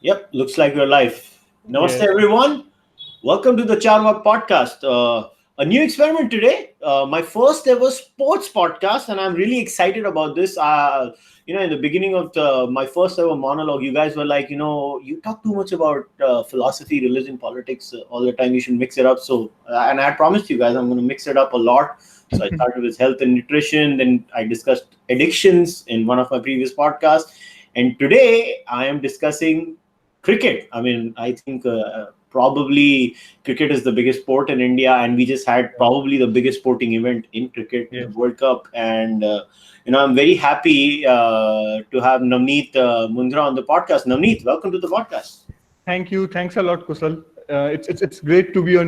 Yep, looks like we're live. Namaste, Yes. everyone. Welcome to the Cārvāka podcast. A new experiment today. My first ever sports podcast, and I'm really excited about this. In the beginning of my first ever monologue, you guys were like, you talk too much about philosophy, religion, politics all the time. You should mix it up. And I promised you guys I'm going to mix it up a lot. So I started with health and nutrition. Then I discussed addictions in one of my previous podcasts. And today I am discussing cricket. I mean, I think probably cricket is the biggest sport in India, and we just had probably the biggest sporting event in cricket, the Yes. World Cup. And I'm very happy to have Navneet Mundhra on the podcast. Navneet, welcome to the podcast. Thank you. Thanks a lot, Kushal. It's great to be on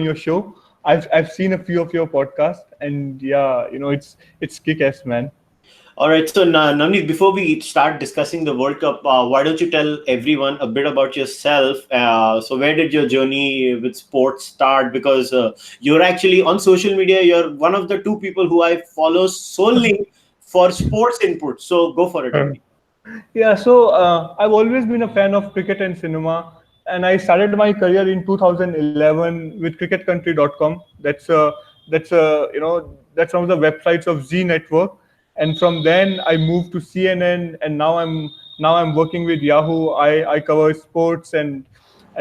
your show. I've seen a few of your podcasts, and yeah, it's kick-ass, man. All right, so Navneet, before we start discussing the World Cup, why don't you tell everyone a bit about yourself? So, where did your journey with sports start? Because you're actually on social media, you're one of the two people who I follow solely for sports input. So, go for it, Navneet. Yeah, so I've always been a fan of cricket and cinema, and I started my career in 2011 with cricketcountry.com. That's one of the websites of Z Network, and from then I moved to CNN, and now I'm working with Yahoo. I cover sports and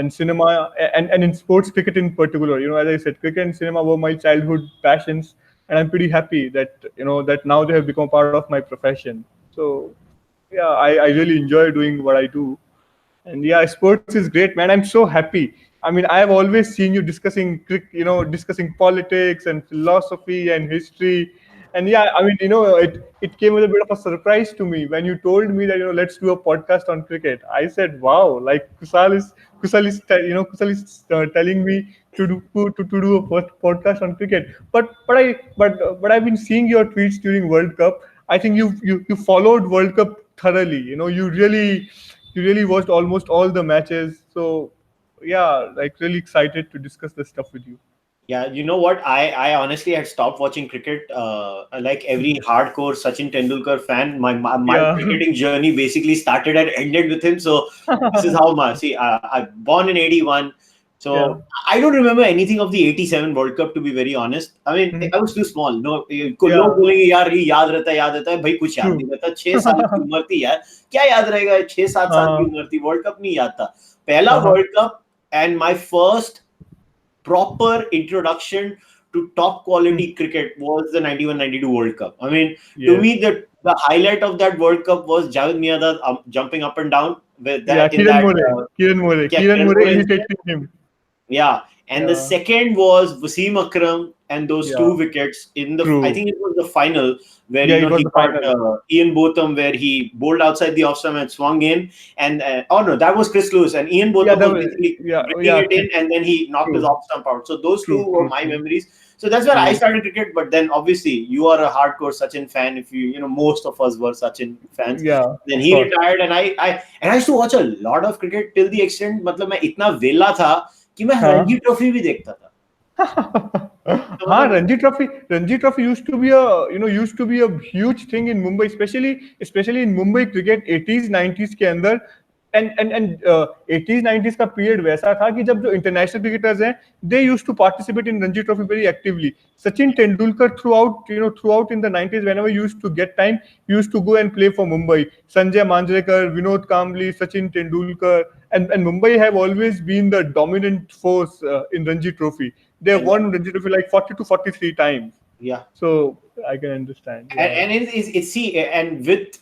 cinema, and in sports cricket in particular. As I said, cricket and cinema were my childhood passions, and I'm pretty happy that now they have become part of my profession. So yeah, I really enjoy doing what I do. And yeah, sports is great, man. I'm so happy. I mean, I have always seen you discussing politics and philosophy and history. And yeah, I mean, it came with a bit of a surprise to me when you told me that, let's do a podcast on cricket. I said, wow, like Kushal is telling me to do a podcast on cricket. But I've been seeing your tweets during World Cup. I think you followed World Cup thoroughly. You really watched almost all the matches. So yeah, like really excited to discuss this stuff with you. Yeah, you know what? I honestly had stopped watching cricket. Like every hardcore Sachin Tendulkar fan, my Yeah. cricketing journey basically started and ended with him. So this is how much. See, I born in '81, Yeah. so I don't remember anything of the '87 World Cup, to be very honest. I mean, Mhm. I was too small. No, लोग Yeah. बोलेंगे यार ये याद रहता है भाई कुछ याद True. नहीं रहता 6 साल की उम्र थी यार क्या याद रहेगा 6-7 साल की Uh, उम्र थी वर्ल्ड कप नहीं याद था पहला uh-huh. World cup and my first proper introduction to top Hmm. quality cricket was the 91-92 World Cup. I mean, to Yes. me, the highlight of that World Cup was Javed Miandad jumping up and down with Yeah. that in that Kiran Kiran More More's irritating him. yeah, and the Yeah. second was Wasim Akram and those two Yeah. wickets in the. I True. think it was the final where Yeah. It was he the got final. Ian Botham where he bowled outside the off stump and swung in, and oh no, that was Chris Lewis and Ian Yeah. Botham was basically Yeah. bringing Yeah. it in, and then he knocked his True. off stump out. So those two True. were True. my True. memories. So that's where I True. started cricket. But then obviously you are a hardcore Sachin fan. If most of us were Sachin fans. Yeah. Then Of he course. retired, and I used to watch a lot of cricket till the extent मतलब मैं इतना वेला था कि मैं Huh? Ranji trophy भी देखता था तो हाँ, मतलब Ranji Trophy used to be a huge thing in Mumbai, especially in Mumbai cricket 80s 90s के अंदर and 80s 90s का period वैसा था कि जब जो international cricketers हैं they used to participate in Ranji Trophy very actively. Sachin Tendulkar throughout in the 90s whenever he used to get time he used to go and play for Mumbai. Sanjay Manjrekar, Vinod Kambli, Sachin Tendulkar and Mumbai have always been the dominant force in Ranji Trophy. They have and won Ranji Trophy like 40 to 43 times. yeah So I can understand. Yeah. and it's see and with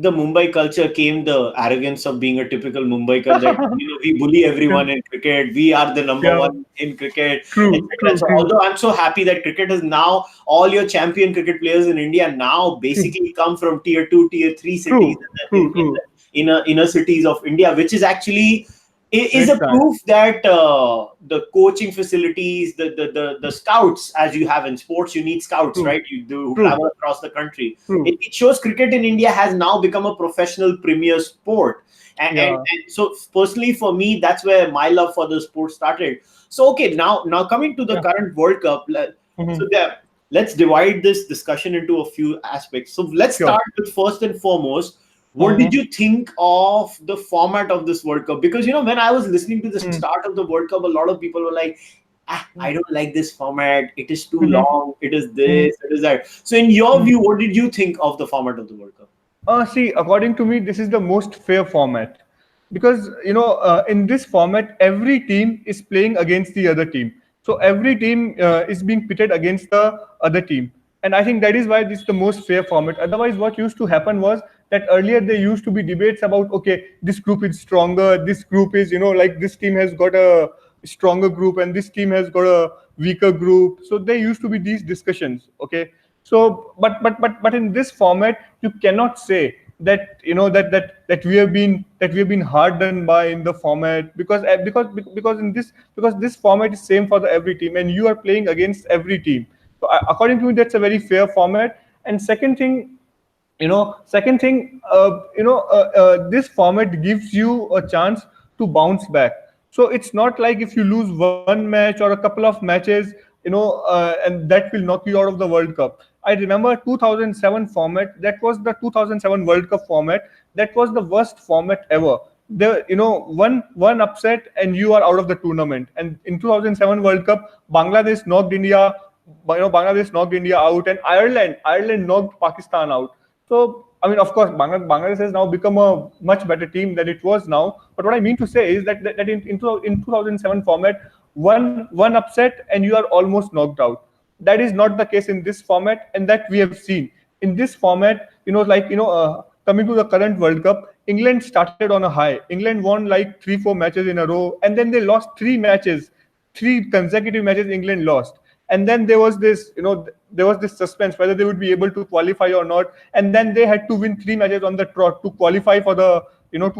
the Mumbai culture came the arrogance of being a typical Mumbaikar that we bully Yeah. everyone in cricket, we are the number Yeah. one in cricket, True. etc. True. So True. although I'm so happy that cricket is now all your champion cricket players in India now True. basically come from tier 2 tier 3 cities True. in True. the True. inner cities of India, which is actually is Makes a sense. proof that the coaching facilities, the scouts, as you have in sports, you need scouts, True. right? You do who True. travel across the country. True. It shows cricket in India has now become a professional premier sport. And Yeah. so personally for me, that's where my love for the sport started. So okay, now coming to the Yeah. current World Cup, Hmm. so there, let's divide this discussion into a few aspects. So let's Sure. start with first and foremost, what did you think of the format of this World Cup? Because when I was listening to the start of the World Cup, a lot of people were like, I don't like this format. It is too long. It is this. It is that. So, in your view, what did you think of the format of the World Cup? See, according to me, this is the most fair format because in this format, every team is playing against the other team. So every team is being pitted against the other team, and I think that is why this is the most fair format. Otherwise, what used to happen was that earlier there used to be debates about, okay, this group is stronger, this group is like this team has got a stronger group and this team has got a weaker group. So there used to be these discussions. Okay, so but in this format you cannot say that that we have been hard done by in the format, because in this because this format is same for the every team and you are playing against every team. So according to me, that's a very fair format. And second thing, this format gives you a chance to bounce back. So it's not like if you lose one match or a couple of matches, and that will knock you out of the World Cup. I remember 2007 format. That was the 2007 World Cup format. That was the worst format ever. One upset and you are out of the tournament. And in 2007 World Cup, Bangladesh knocked India out, and Ireland knocked Pakistan out. So, I mean, of course, Bangladesh has now become a much better team than it was now. But what I mean to say is that in 2007 format, one upset and you are almost knocked out. That is not the case in this format, and that we have seen. In this format, coming to the current World Cup, England started on a high. England won like 3-4 matches in a row, and then they lost 3 consecutive matches England lost. And then there was this suspense whether they would be able to qualify or not. And then they had to win 3 matches on the trot to qualify for the to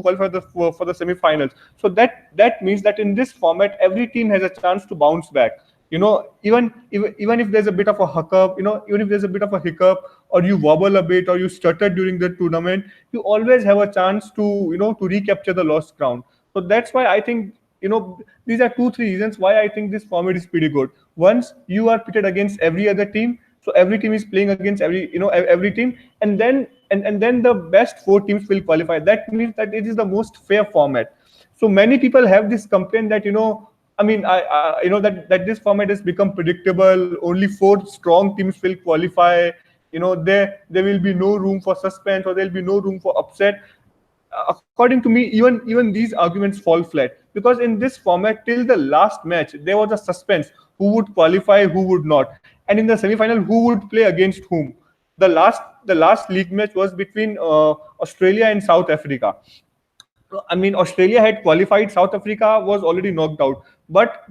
qualify for the semi-finals. So that means that in this format, every team has a chance to bounce back. Even if there's a bit of a hiccup, even if there's a bit of a hiccup, or you wobble a bit, or you stutter during the tournament, you always have a chance to recapture the lost ground. So that's why I think, these are 2-3 reasons why I think this format is pretty good. Once you are pitted against every other team, so every team is playing against every team, and then the best 4 teams will qualify. That means that it is the most fair format. So many people have this complaint that I mean, that this format has become predictable. Only 4 strong teams will qualify. There will be no room for suspense, or there will be no room for upset. According to me, even these arguments fall flat, because in this format, till the last match, there was a suspense: who would qualify, who would not, and in the semi-final, who would play against whom. The last league match was between Australia and South Africa. I mean, Australia had qualified. South Africa was already knocked out. But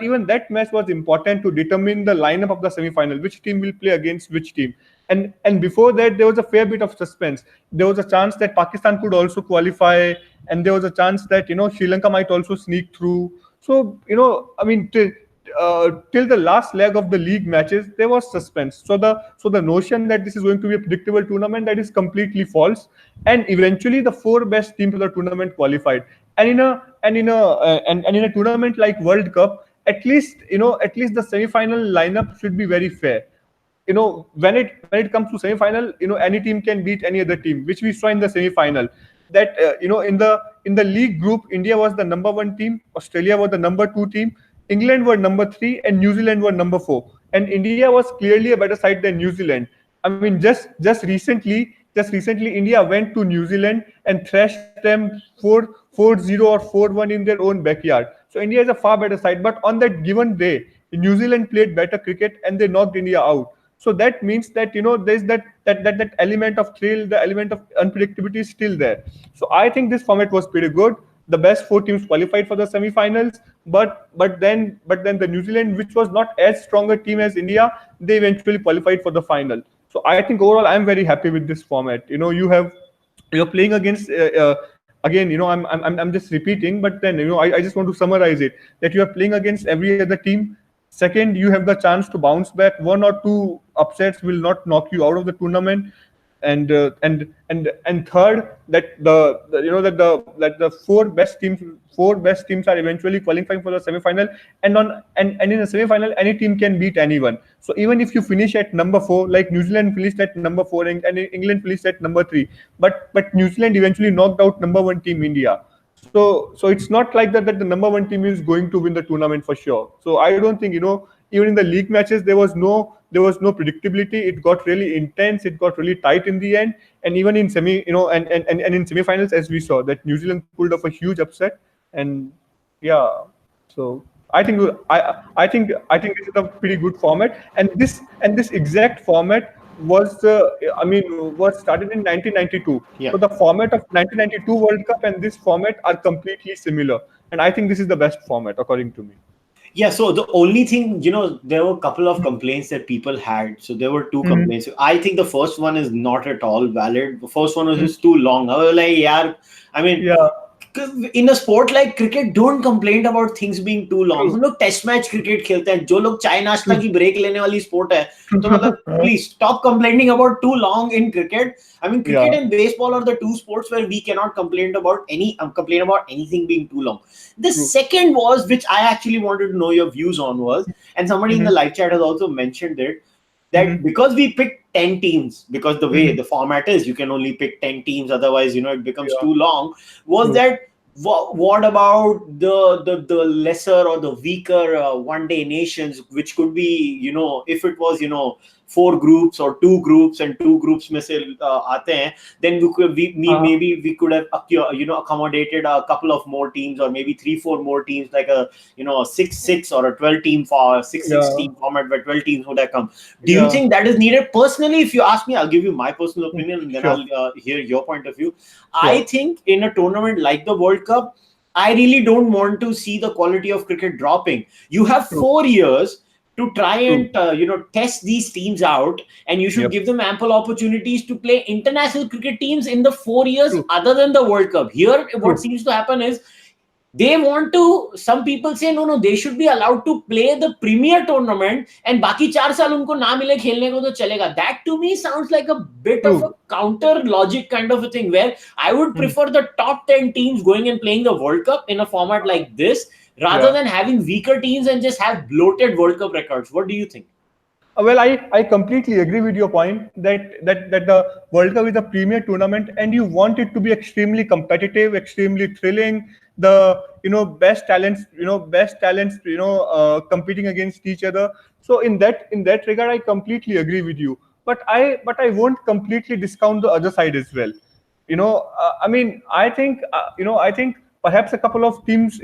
even that match was important to determine the lineup of the semi-final, which team will play against which team. And before that, there was a fair bit of suspense. There was a chance that Pakistan could also qualify, and there was a chance that Sri Lanka might also sneak through. So I mean, till the last leg of the league matches, there was suspense. So the notion that this is going to be a predictable tournament, that is completely false. And eventually, the 4 best teams of the tournament qualified. And in a tournament like World Cup, at least the semi-final lineup should be very fair. When it comes to semi-final, any team can beat any other team, which we saw in the semi-final. That in the league group, India was the number 1 team, Australia was the number 2 team, England were number 3, and New Zealand were number 4. And India was clearly a better side than New Zealand. I mean, just recently, India went to New Zealand and thrashed them 4-0 or 4-1 in their own backyard. So India is a far better side. But on that given day, New Zealand played better cricket and they knocked India out. So that means that there's that element of thrill, the element of unpredictability is still there. So I think this format was pretty good. The best 4 teams qualified for the semi-finals, but then the New Zealand, which was not as strong a team as India, they eventually qualified for the final. So I think overall, I'm very happy with this format. You're playing against again. I'm just repeating, but then I just want to summarize it, that you are playing against every other team. Second, you have the chance to bounce back. 1 or 2 upsets will not knock you out of the tournament. And third, that the you know that the four best teams are eventually qualifying for the semi-final, and in the semi-final any team can beat anyone. So even if you finish at number 4, like New Zealand finished at number 4, and England finished at number 3, but New Zealand eventually knocked out number 1 team India. So it's not like that the number 1 team is going to win the tournament for sure. So I don't think, even in the league matches there was no predictability. It got really intense, it got really tight in the end. And even in semi you know and in semi-finals, as we saw, that New Zealand pulled off a huge upset. And yeah, so I think this is a pretty good format. And this exact format was started in 1992. Yeah. So the format of 1992 World Cup and this format are completely similar, and I think this is the best format according to me. Yeah, so the only thing, there were a couple of complaints that people had. So there were two Mhm. complaints. I think the first one is not at all valid. The first one was Mhm. just too long. I was like, yeah, I mean, Yeah, 'cause in a sport like cricket, don't complain about things being too long. true, हम लोग test match cricket खेलते हैं, जो लोग चाय नाश्ता true. की break लेने वाली स्पोर्ट है, तो मतलब please stop complaining about too long in cricket. I mean, cricket Yeah, and baseball are the two sports where we cannot complain about anything being too long. The true. second was, which I actually wanted to know your views on, was, and somebody in Mhm. the live chat has also mentioned it, that Mhm. because we picked 10 teams, because the way Mhm. the format is, you can only pick 10 teams, otherwise, it becomes Yeah, too long. Was true. that what about the lesser or the weaker one day nations, which could be, if it was, four groups or two groups, and two groups में से आते हैं, then Uh, maybe we could have accommodated a couple of more teams, or maybe 3-4 more teams, like a 6-6 or a 12 team for 6-6 yeah, team format where 12 teams would have come. Do you yeah. think that is needed? Personally, if you ask me, I'll give you my personal opinion, and then Sure, I'll hear your point of view. I sure. think in a tournament like the World Cup, I really don't want to see the quality of cricket dropping. You have True, 4 years to try true. and test these teams out, and you should Yep. give them ample opportunities to play international cricket teams in the 4 years True, other than the World Cup. Here, what true. seems to happen is they want to, some people say no, they should be allowed to play the premier tournament, and baki 4 साल उनको ना मिले खेलने को तो चलेगा. That to me sounds like a bit of a True. counter logic kind of a thing, where I would Mhm. prefer the top 10 teams going and playing the World Cup in a format like this, rather Yeah. than having weaker teams and just have bloated World Cup records. What do you think? Well, I completely agree with your point that the World Cup is a premier tournament, and you want it to be extremely competitive, extremely thrilling. The best talents competing against each other. So in that regard, I completely agree with you. But I won't completely discount the other side as well. I think perhaps a couple of teams,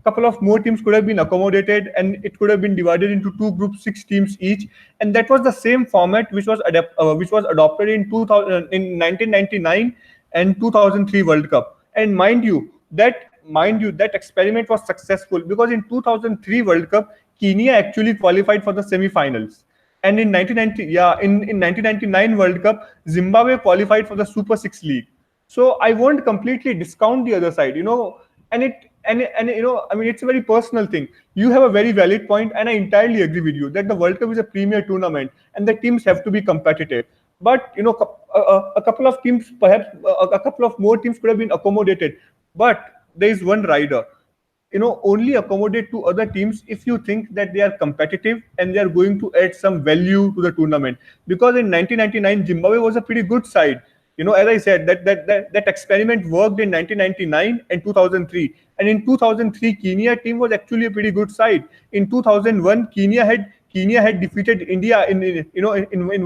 couple of more teams could have been accommodated, and it could have been divided into two groups, 6 teams each. And that was the same format which was adopted in 2000, in 1999 and 2003 World Cup. And mind you that experiment was successful, because in 2003 World Cup, Kenya actually qualified for the semi-finals. And in 1990, yeah, in 1999 World Cup, Zimbabwe qualified for the Super Six League. So I won't completely discount the other side, and it's a very personal thing. You have a very valid point, and I entirely agree with you that the World Cup is a premier tournament, and the teams have to be competitive. But a couple of teams, perhaps a couple of more teams could have been accommodated. But there is one rider. Only accommodate to other teams if you think that they are competitive and they are going to add some value to the tournament. Because in 1999 Zimbabwe was a pretty good side. As I said, that experiment worked in 1999 and 2003. And in 2003 Kenya team was actually a pretty good side. In 2001 Kenya had defeated India in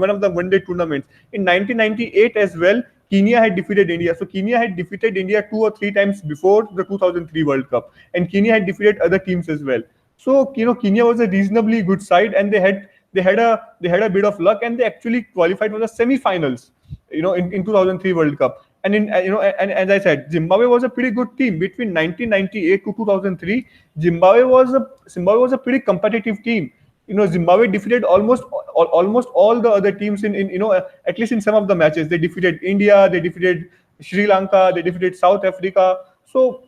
one of the one day tournaments. In 1998 as well, Kenya had defeated India. So Kenya had defeated India 2 or 3 times before the 2003 World Cup, and Kenya had defeated other teams as well. So Kenya was a reasonably good side, and they had a bit of luck, and they actually qualified for the semi-finals. In 2003 World Cup. And and as I said, Zimbabwe was a pretty good team between 1998 to 2003. Zimbabwe was a pretty competitive team. Zimbabwe defeated almost all the other teams in at least in some of the matches. They defeated India, they defeated Sri Lanka, they defeated South Africa. So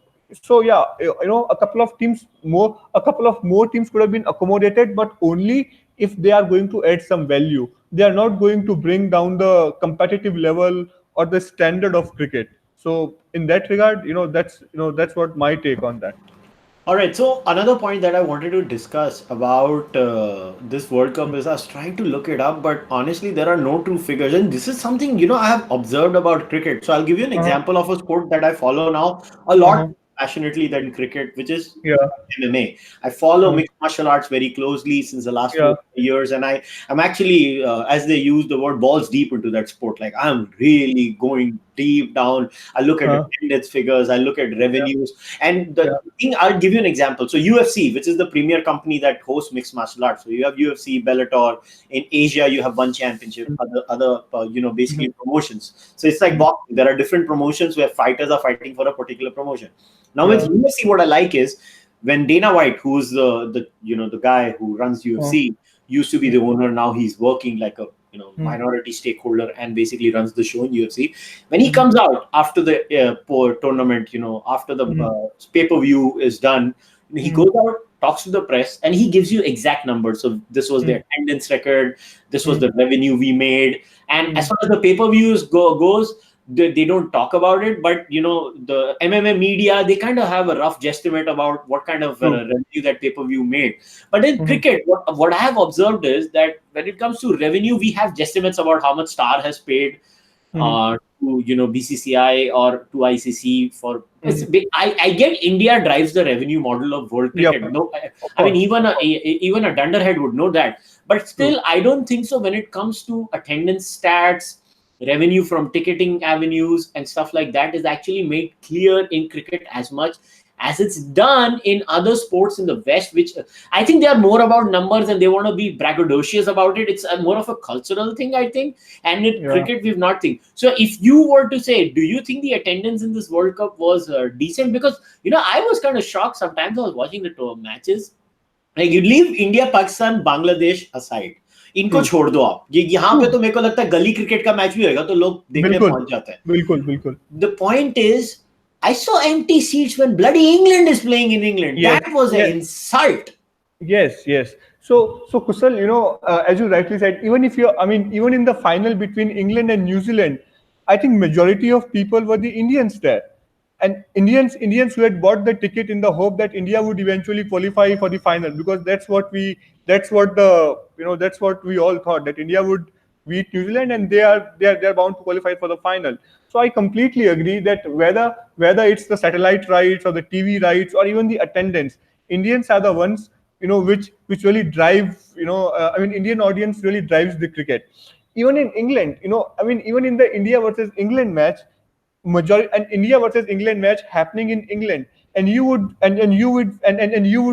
yeah, a couple of more teams could have been accommodated, but only if they are going to add some value. They are not going to bring down the competitive level or the standard of cricket. So in that regard, that's what my take on that. All right. So another point that I wanted to discuss about this World Cup is I was trying to look it up, but honestly, there are no true figures, and this is something I have observed about cricket. So I'll give you an Uh-huh. example of a sport that I follow now a lot Uh-huh. passionately than cricket, which is Yeah. MMA. I follow Uh, mixed martial arts very closely since the last yeah. 4 years, and I'm actually, as they use the word, balls deep into that sport. Like I'm really going deep down. I look at Uh, attendance figures, I look at yeah. revenues, and the Yeah. thing. I'll give you an example. So UFC, which is the premier company that hosts mixed martial arts. So you have UFC, Bellator. In Asia, you have one championship, other Mhm. basically promotions. So it's like Mhm. boxing. There are different promotions where fighters are fighting for a particular promotion. Now with Yeah. UFC, what I like is when Dana White, who's the guy who runs Uh, UFC, used to be mm, the owner. Now he's working like a mm, minority stakeholder and basically runs the show in UFC. When he mhm, comes out after the tournament, after the mm, pay per view is done, he mm, goes out, talks to the press, and he gives you exact numbers. So this was the mm, attendance record, this was mm, the revenue we made, and as mm, far as the pay per views goes, they don't talk about it, but the MMA media, they kind of have a rough guesstimate about what kind of true. revenue that pay-per-view made. But in Mhm, cricket, what I have observed is that when it comes to revenue, we have guesstimates about how much Star has paid mhm, to BCCI or to ICC for it's mhm. big. I get India drives the revenue model of world Yep. cricket. No, Of I mean course. even Of a course. even a dunderhead would know that. But True. still, I don't think so. When it comes to attendance stats, revenue from ticketing avenues and stuff like that is actually made clear in cricket as much as it's done in other sports in the West, which I think they are more about numbers and they want to be braggadocious about it. It's more of a cultural thing, I think. And in Yeah. cricket, we've not think. So if you were to say, do you think the attendance in this World Cup was decent? Because, I was kind of shocked sometimes. I was watching the matches. Like you leave India, Pakistan, Bangladesh aside. इनको True. छोड़ दो आप ये यहाँ पे True. तो मेरे को लगता है गली क्रिकेट का मैच भी होगा तो लोग देखने बिल्कुल. पहुंच जाते हैं बिल्कुल. बिल्कुल. the point is I saw empty seats when bloody England is playing in England. Yes. That was an Yes. insult. Yes, yes. So Kusal, as you rightly said, even in the final between England and New Zealand, I think majority of people were the Indians there, and Indians who had bought the ticket in the hope that India would eventually qualify for the final, because that's what we all thought, that India would beat New Zealand and they are bound to qualify for the final. So I completely agree that whether it's the satellite rights or the TV rights or even the attendance, Indians are the ones which really drive. Indian audience really drives the cricket. Even in England, even in the India versus England match, majority and India versus England match happening in England, and you would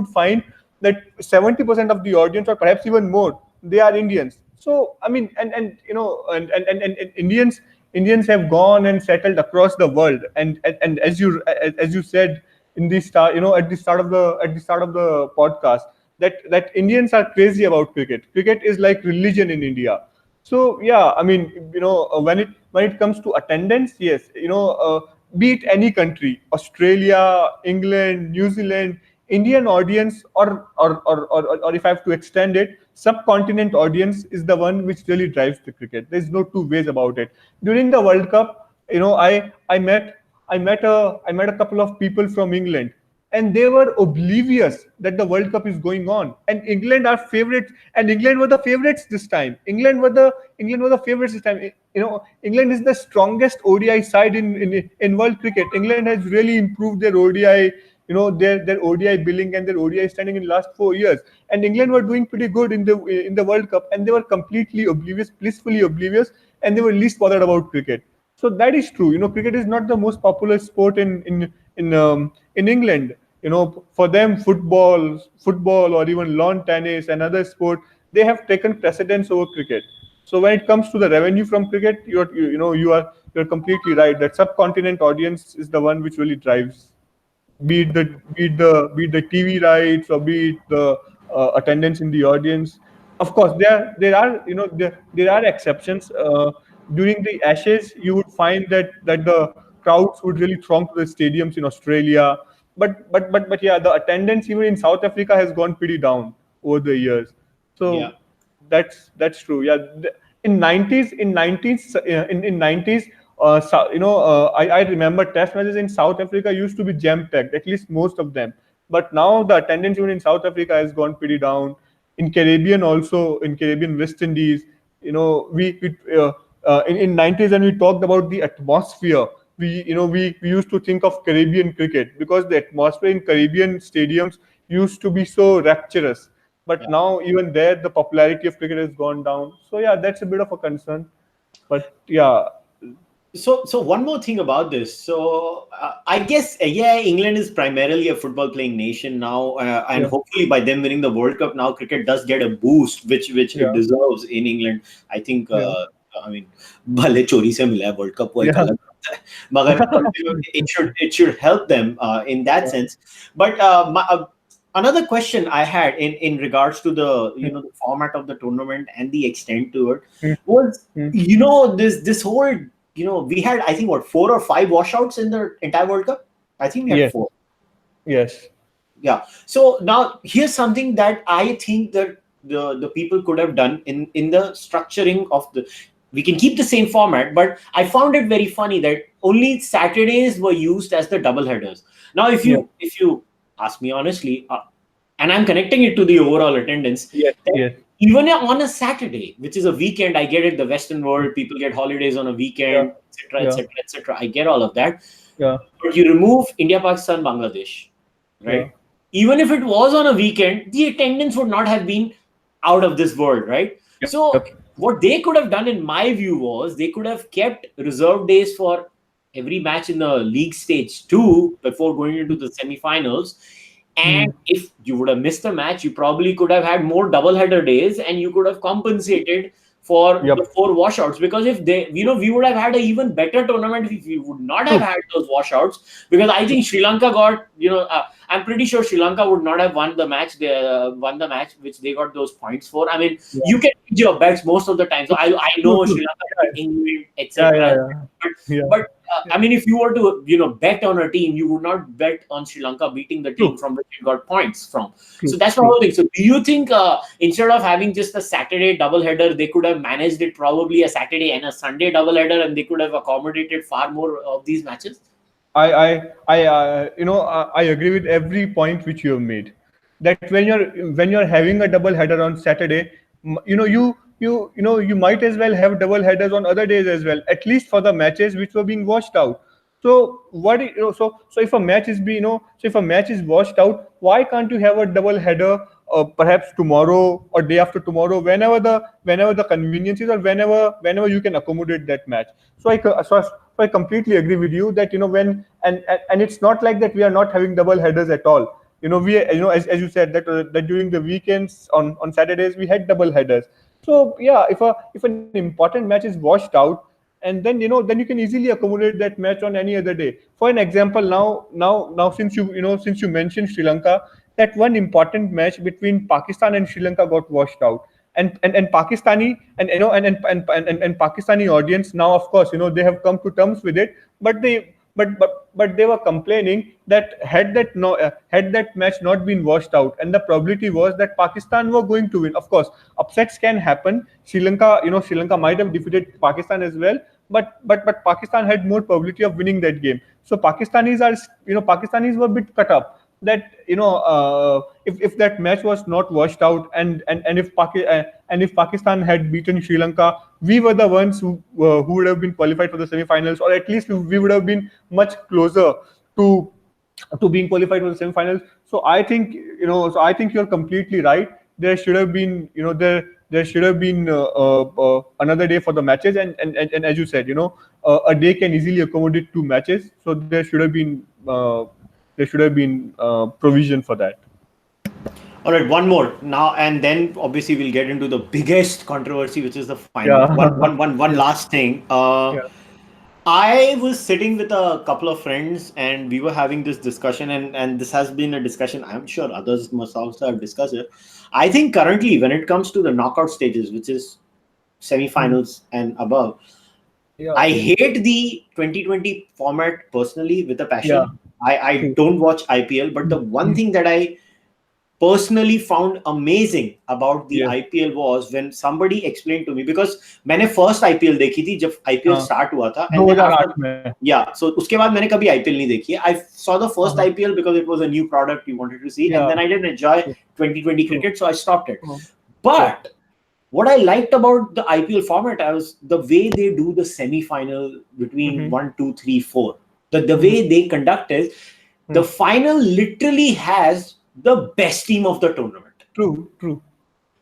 find that 70% of the audience, or perhaps even more, they are Indians. So and Indians have gone and settled across the world, and as you said in the start, at the start of the podcast, that Indians are crazy about cricket. Cricket is like religion in India. So yeah, when it comes to attendance, yes, be it any country, Australia, England, New Zealand, Indian audience, or if I have to extend it, subcontinent audience is the one which really drives the cricket. There's no two ways about it. During the World Cup, I met a couple of people from England, and they were oblivious that the World Cup is going on. And England were the favorites this time. England were the favorites this time. England is the strongest ODI side in world cricket. England has really improved their ODI, their ODI billing and their ODI standing in the last 4 years. And England were doing pretty good in the World Cup, and they were completely oblivious, blissfully oblivious, and they were least bothered about cricket. So that is true. Cricket is not the most popular sport in England. For them, football, or even lawn tennis and other sport, they have taken precedence over cricket. So when it comes to the revenue from cricket, you're completely right that subcontinent audience is the one which really drives, be it the TV rights, or be it the attendance in the audience. Of course, there are exceptions. During the Ashes, you would find that the crowds would really throng to the stadiums in Australia. But yeah, the attendance even in South Africa has gone pretty down over the years. Yeah. So That's true. Yeah, in nineties, I remember test matches in South Africa used to be jam packed, at least most of them. But now the attendance even in South Africa has gone pretty down. In Caribbean also, in Caribbean West Indies, in nineties, when we talked about the atmosphere, we used to think of Caribbean cricket because the atmosphere in Caribbean stadiums used to be so rapturous. But now even there, the popularity of cricket has gone down. So yeah, that's a bit of a concern. But yeah, So one more thing about this. So I guess yeah, England is primarily a football playing nation now, and yeah, hopefully by them winning the World Cup now, cricket does get a boost, which it yeah, deserves in England. I think. yeah, I mean, भले चोरी से मिला है World Cup वो एक yeah, अलग बात है, मगर it should help them in that yeah, sense. But another question I had in regards to the mm, the format of the tournament and the extent to it mm, was mm. this whole we had, I think, what, 4 or 5 washouts in the entire World Cup. I think we had Yes, 4. yes, Yeah. So now here's something that I think that the people could have done in the structuring of the. We can keep the same format, but I found it very funny that only Saturdays were used as the double headers. Now, if yeah, you ask me honestly, and I'm connecting it to the overall attendance, yes, that yes, even on a Saturday, which is a weekend, I get it. The Western world, people get holidays on a yeah, weekend, etc., yeah, etc., etc. I get all of that. yeah, But you remove India, Pakistan, Bangladesh, yeah. right? Even if it was on a weekend, the attendance would not have been out of this world, right? Yep, So yep. what they could have done, in my view, was they could have kept reserve days for every match in the league stage 2 before going into the semi-finals. And Mm, if you would have missed a match, you probably could have had more double header days, and you could have compensated for yep. the 4 washouts. Because if they, we would have had an even better tournament if we would not have True. had those washouts. Because I think Sri Lanka got, I'm pretty sure Sri Lanka would not have won the match. They won the match which they got those points for. I mean, Yeah. you can hedge your bets most of the time. So I True, know true. Sri Lanka Yeah, beat England, yeah, etc. yeah, But yeah, but I mean, if you were to bet on a team, you would not bet on Sri Lanka beating the team true, from which you got points from. So true, that's the true. whole thing. So do you think instead of having just a Saturday doubleheader, they could have managed it probably a Saturday and a Sunday doubleheader, and they could have accommodated far more of these matches? I agree with every point which you have made. That when you're having a double header on Saturday, you might as well have double headers on other days as well, at least for the matches which were being washed out. So so if a match is if a match is washed out, why can't you have a double header perhaps tomorrow or day after tomorrow, whenever the convenience is, or whenever you can accommodate that match. So I completely agree with you that when and it's not like that we are not having double headers at all. As you said that during the weekends on Saturdays we had double headers. So yeah, if an important match is washed out, and then you can easily accommodate that match on any other day. For an example, now since you mentioned Sri Lanka, that one important match between Pakistan and Sri Lanka got washed out, and Pakistani and Pakistani audience now, of course, they have come to terms with it, but they were complaining that had that match not been washed out, and the probability was that Pakistan were going to win. Of course, upsets can happen. Sri Lanka might have defeated Pakistan as well, but Pakistan had more probability of winning that game. So Pakistanis were a bit cut up that if that match was not washed out, and if Pakistan had beaten Sri Lanka, we were the ones who would have been qualified for the semi-finals, or at least we would have been much closer to being qualified for the semi-finals. So I think you're completely right. There should have been there should have been another day for the matches, and as you said, a day can easily accommodate 2 matches. So there should have been provision for that. All right, one more now, and then obviously we'll get into the biggest controversy, which is the final. Yeah. One Yeah. last thing. Yeah. I was sitting with a couple of friends, and we were having this discussion, and this has been a discussion I'm sure others must also have discussed it. I think currently, when it comes to the knockout stages, which is Mm. semi-finals and above, Yeah. I hate the 2020 format personally with a Yeah. passion. I True. don't watch IPL, but the one Mm. thing that I personally found amazing about the Yes. IPL was when somebody explained to me, because मैंने first IPL देखी थी जब IPL हाँ, start हुआ था, and then after 2008 में. yeah, so उसके बाद मैंने कभी IPL नहीं देखी है. I saw the first हाँ, IPL because it was a new product we wanted to see, and yeah. then I didn't enjoy True, 2020 true, cricket, so I stopped it. true. Sure. But what I liked about the IPL format was the way they do the semi-final between Mm-hmm. 1, 2, 3, 4. The Mm-hmm. way they conduct is the final literally has the best team of the tournament. True, true.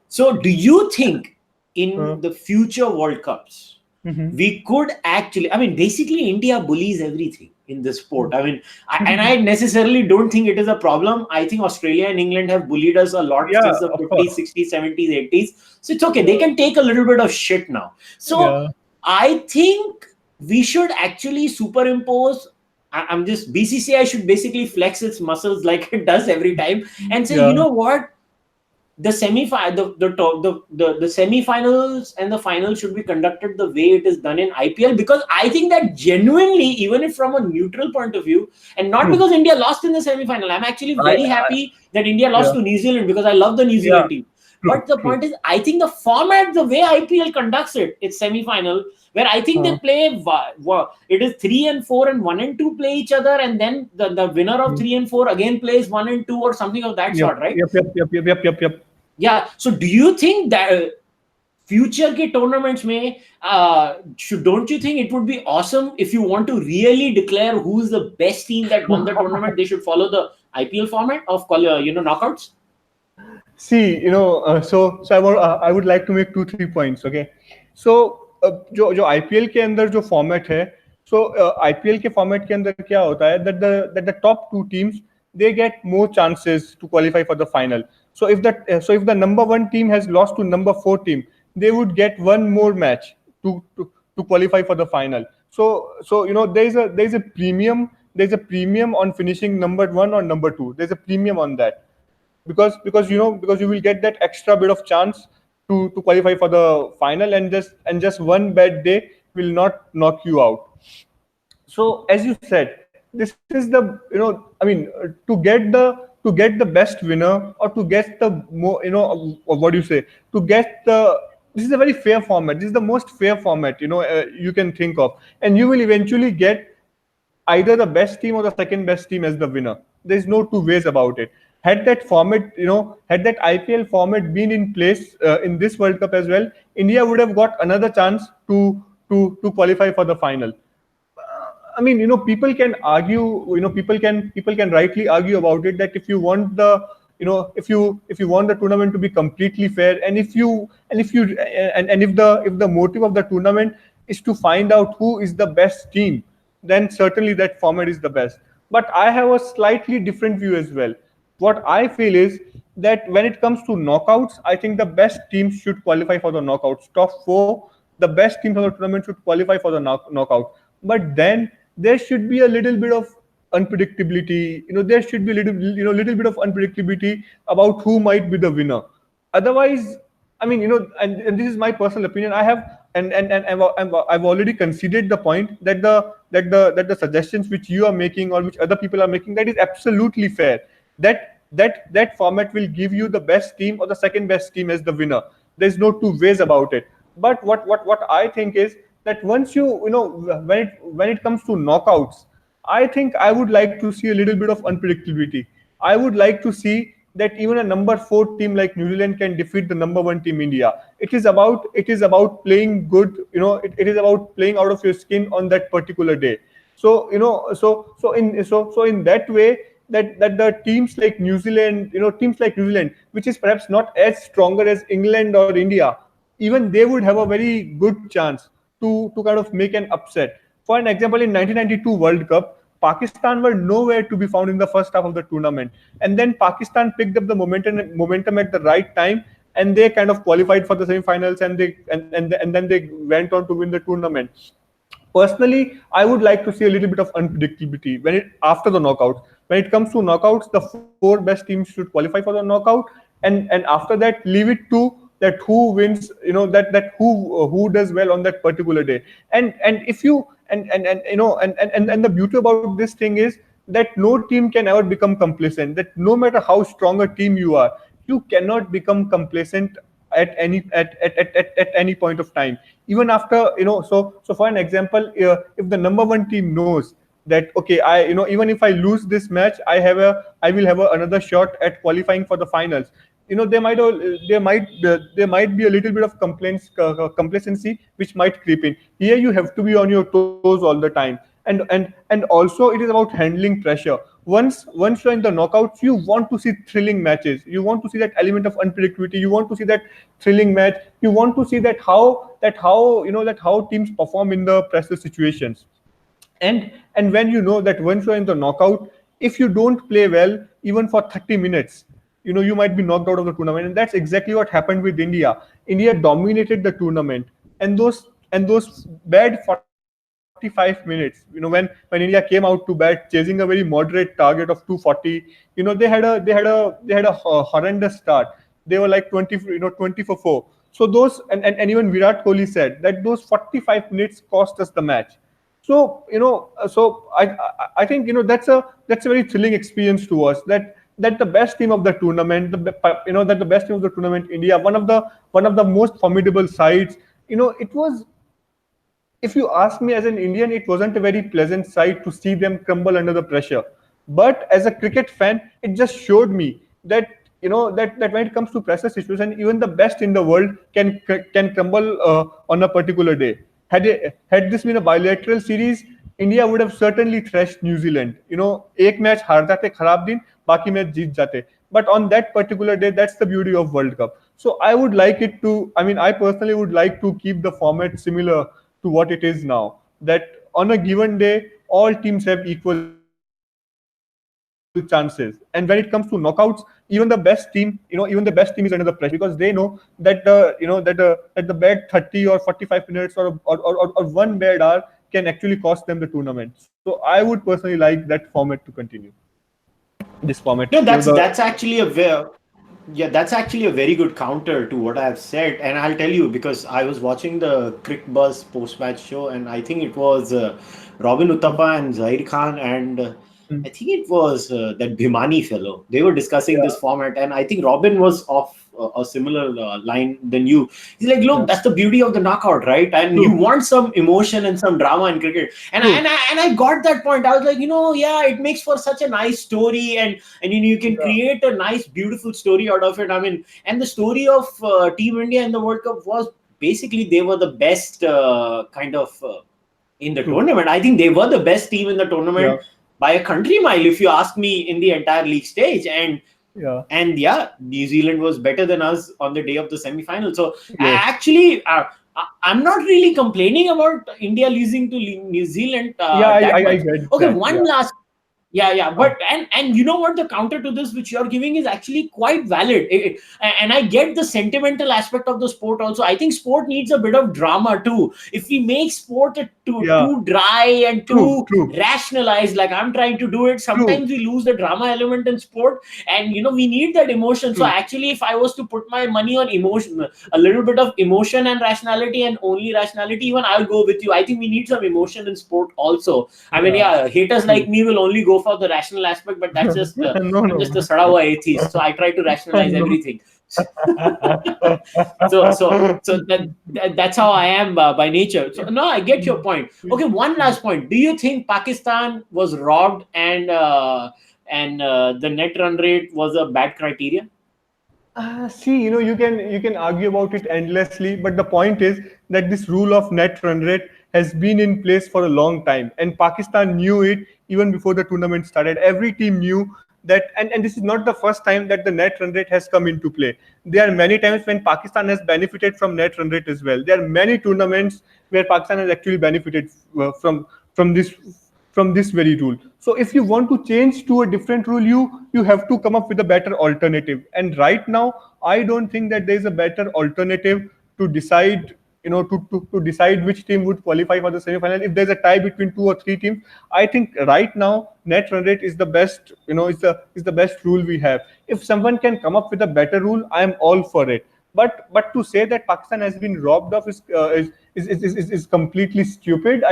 So, do you think Uh, in the future World Cups, mm-hmm. we could actually, I mean, basically, India bullies everything in this sport. I mean, and I necessarily don't think it is a problem. I think Australia and England have bullied us a lot Yeah, since the of 50s, course. 60s, 70s, 80s. So, it's okay. They Yeah, can take a little bit of shit now. So, yeah. I think we should actually superimpose. I'm just BCCI should basically flex its muscles like it does every time and say, you Yeah. know what, the the semi-finals and the finals should be conducted the way it is done in IPL, because I think that genuinely, even if from a neutral point of view, and not True. because India lost in the semi-final, I'm actually very I happy that India lost yeah, to New Zealand because I love the New yeah. Zealand team. True, But the true. point is, I think the format, the way IPL conducts it, it's semi-final, where I think they play, it is 3 and 4 and 1 and 2 play each other, and then the winner of 3 and 4 again plays 1 and 2 or something of that Yep, sort, right? yep, yep, yep, yep, yep, yep, yep. Yeah. So do you think that future के tournaments में don't you think it would be awesome if you want to really declare who's the best team that won the tournament, they should follow the IPL format of knockouts? See, I would like to make 2 3 points. Okay, so जो IPL के अंदर जो format है, so IPL के format के अंदर क्या होता है that the top two teams, they get more chances to qualify for the final. So if the number one team has lost to number four team, they would get one more match to qualify for the final. So there's a premium on finishing number one or number two. There's a premium on that, because you will get that extra bit of chance to qualify for the final, and just one bad day will not knock you out. So as you said, this is to get the best winner, or to get the more, what do you say, to get the this is a very fair format. This is the most fair format you can think of, and you will eventually get either the best team or the second best team as the winner. There's no two ways about it. Had that format, had that IPL format been in place in this World Cup as well, India would have got another chance to qualify for the final. I mean, people can argue, people can rightly argue about it, that if you want if you want the tournament to be completely fair, and if the motive of the tournament is to find out who is the best team, then certainly that format is the best. But I have a slightly different view as well. What I feel is that when it comes to knockouts, I think the best teams should qualify for the knockouts. Top four, the best teams of the tournament should qualify for the knockout. But then there should be a little bit of unpredictability. There should be a little bit of unpredictability about who might be the winner. Otherwise, I mean, and this is my personal opinion. I have and I've already conceded the point that the suggestions which you are making, or which other people are making, that is absolutely fair. That format will give you the best team or the second best team as the winner. There's no two ways about it. But what I think is that once when it comes to knockouts, I think I would like to see a little bit of unpredictability. I would like to see that even a number four team like New Zealand can defeat the number one team India. It is about playing good. It is about playing out of your skin on that particular day. So in that way, that the teams like New Zealand, which is perhaps not as stronger as England or India, even they would have a very good chance to kind of make an upset. For an example, in 1992 World Cup, Pakistan were nowhere to be found in the first half of the tournament, and then Pakistan picked up the momentum at the right time, and they kind of qualified for the semi-finals, and then they went on to win the tournament. Personally, I would like to see a little bit of unpredictability after the knockouts. When it comes to knockouts, the four best teams should qualify for the knockout, and after that, leave it to that who wins. That who does well on that particular day. And if you and the beauty about this thing is that no team can ever become complacent. That no matter how strong a team you are, you cannot become complacent at any point of time. Even after, so for an example, if the number one team knows that, okay, even if I lose this match, I will have another shot at qualifying for the finals. There might there might be a little bit of complacency which might creep in. Here you have to be on your toes all the time. And also it is about handling pressure. Once you're in the knockouts, you want to see thrilling matches. You want to see that element of unpredictability. You want to see that thrilling match. You want to see that how teams perform in the pressure situations. And when you know that once you're in the knockout, if you don't play well even for 30 minutes, you might be knocked out of the tournament. And that's exactly what happened with India dominated the tournament. And those bad 45 minutes, when India came out to bat chasing a very moderate target of 240, they had a horrendous start. They were like 20 for 4. So and even Virat Kohli said that those 45 minutes cost us the match. So I think that's a very thrilling experience to us, that the best team of the tournament, that the best team of the tournament, India, one of the most formidable sides. It was, if you ask me as an Indian, it wasn't a very pleasant sight to see them crumble under the pressure. But as a cricket fan, it just showed me that that when it comes to pressure situation, even the best in the world can crumble on a particular day. Had this been a bilateral series, India would have certainly thrashed New Zealand. एक match हार जाते खराब दिन, बाकी match जीत जाते. But on that particular day, that's the beauty of World Cup. So I would like it to. I mean, I personally would like to keep the format similar to what it is now. That on a given day, all teams have equal chances. And when it comes to knockouts, even the best team, even the best team is under the pressure, because they know that the bad 30 or 45 minutes or 1 bad hour can actually cost them the tournament. So I would personally like that format to continue. This format. No, that's actually a very, yeah, that's actually a very good counter to what I've said, and I'll tell you because I was watching the Crick Buzz post-match show, and I think it was Robin Uthappa and Zahir Khan, and I think it was that Bhimani fellow. They were discussing this format, and I think Robin was off a similar line than you. He's like, look, that's the beauty of the knockout, right? And you want some emotion and some drama in cricket. And I got that point. I was like, yeah, it makes for such a nice story, and you can create a nice, beautiful story out of it. I mean, and the story of Team India in the World Cup was basically they were the best in the tournament. I think they were the best team in the tournament by a country mile, if you ask me, in the entire league stage. And New Zealand was better than us on the day of the semi-final. So actually, I'm not really complaining about India losing to New Zealand. I get okay, that. one last. But and you know what, the counter to this which you're giving is actually quite valid. And I get the sentimental aspect of the sport also. I think sport needs a bit of drama too. If we make sport too dry and too rationalized, like I'm trying to do it, sometimes we lose the drama element in sport, and we need that emotion. So actually, if I was to put my money on emotion, a little bit of emotion and rationality, and only rationality, even I'll go with you. I think we need some emotion in sport also. I mean, haters like me will only go for the rational aspect, but that's just I'm just a sada hua atheist, so I try to rationalize everything. so that's how I am by nature. So no, I get your point. Okay, one last point. Do you think Pakistan was robbed and the net run rate was a bad criteria? See, you can argue about it endlessly, but the point is that this rule of net run rate has been in place for a long time, and Pakistan knew it even before the tournament started. Every team knew that, and this is not the first time that the net run rate has come into play. There are many times when Pakistan has benefited from net run rate as well. There are many tournaments where Pakistan has actually benefited from this very rule. So if you want to change to a different rule, you have to come up with a better alternative. And right now, I don't think that there is a better alternative to decide, to decide which team would qualify for the semi-final. If there's a tie between 2 or 3 teams, I think right now net run rate is the best, is the best rule we have. If someone can come up with a better rule, I am all for it. but to say that Pakistan has been robbed of is completely stupid.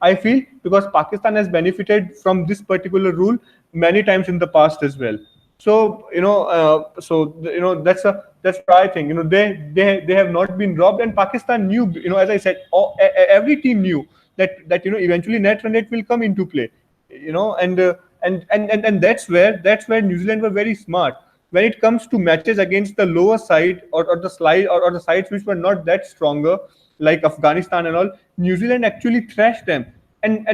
I feel, because Pakistan has benefited from this particular rule many times in the past as well. So that's what I think. They have not been robbed, and Pakistan knew. As I said, every team knew that eventually net run rate will come into play. And that's where New Zealand were very smart when it comes to matches against the lower side, or the sides which were not that stronger, like Afghanistan and all. New Zealand actually thrashed them. And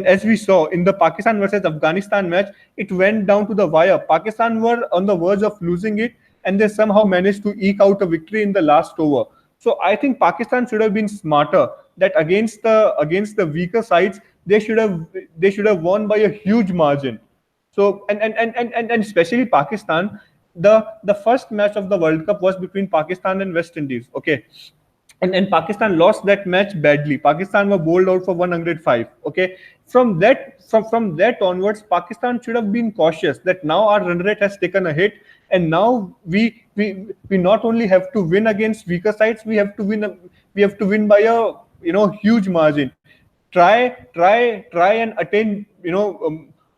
as we saw in the Pakistan versus Afghanistan match, it went down to the wire. Pakistan were on the verge of losing it, and they somehow managed to eke out a victory in the last over. So I think Pakistan should have been smarter. That against the weaker sides, they should have won by a huge margin. So and especially Pakistan, the first match of the World Cup was between Pakistan and West Indies. Okay, and Pakistan lost that match badly. Pakistan were bowled out for 105. Okay, from that onwards, Pakistan should have been cautious that now our run rate has taken a hit, and now we not only have to win against weaker sides, we have to win by a huge margin. Try and attain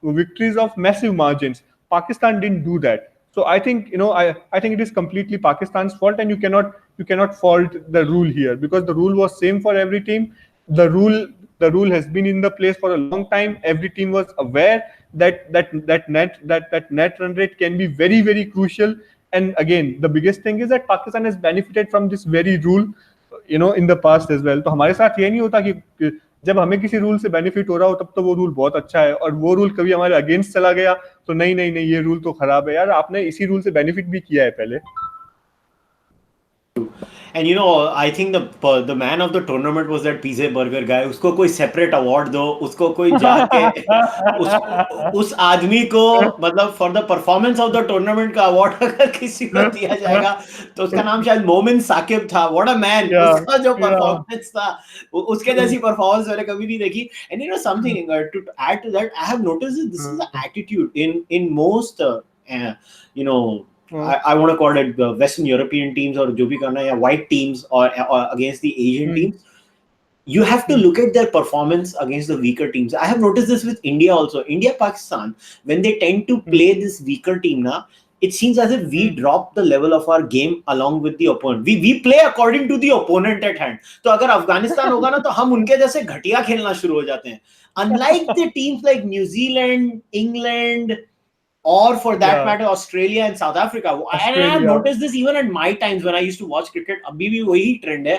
victories of massive margins. Pakistan didn't do that. So I think I think it is completely Pakistan's fault, and you cannot fault the rule here, because the rule was same for every team. The rule has been in the place for a long time. Every team was aware that net run rate can be very, very crucial. And again, the biggest thing is that Pakistan has benefited from this very rule in the past as well. तो हमारे साथ ये नहीं होता कि जब हमें किसी रूल से बेनिफिट हो रहा हो तब तो वो रूल बहुत अच्छा है, और वो रूल कभी हमारे अगेंस्ट चला गया तो नहीं नहीं नहीं, ये रूल तो खराब है यार, आपने इसी रूल से बेनिफिट भी किया है पहले. And I think the man of the tournament was that pizza burger guy. उसको कोई separate award दो, उसको कोई जाके उस आदमी को मतलब for the performance of the tournament का award अगर किसी को दिया जाएगा तो उसका नाम शायद मोमिन साकिब था. What a man! उसका जो performance था, उसके जैसी performance मैंने कभी नहीं देखी. And something to add to that, I have noticed that this is the attitude in most I want to call it the Western European teams or जो भी करना है, या white teams or against the Asian teams. You have to look at their performance against the weaker teams. I have noticed this with India also. India, Pakistan, when they tend to play this weaker team now, it seems as if we drop the level of our game along with the opponent. We play according to the opponent at hand. तो अगर अफगानिस्तान होगा ना तो हम उनके जैसे घटिया खेलना शुरू हो जाते हैं. Unlike the teams like New Zealand, England, or for that matter Australia and South Africa. And I have noticed this even at my times when I used to watch cricket. अभी भी वही trend है.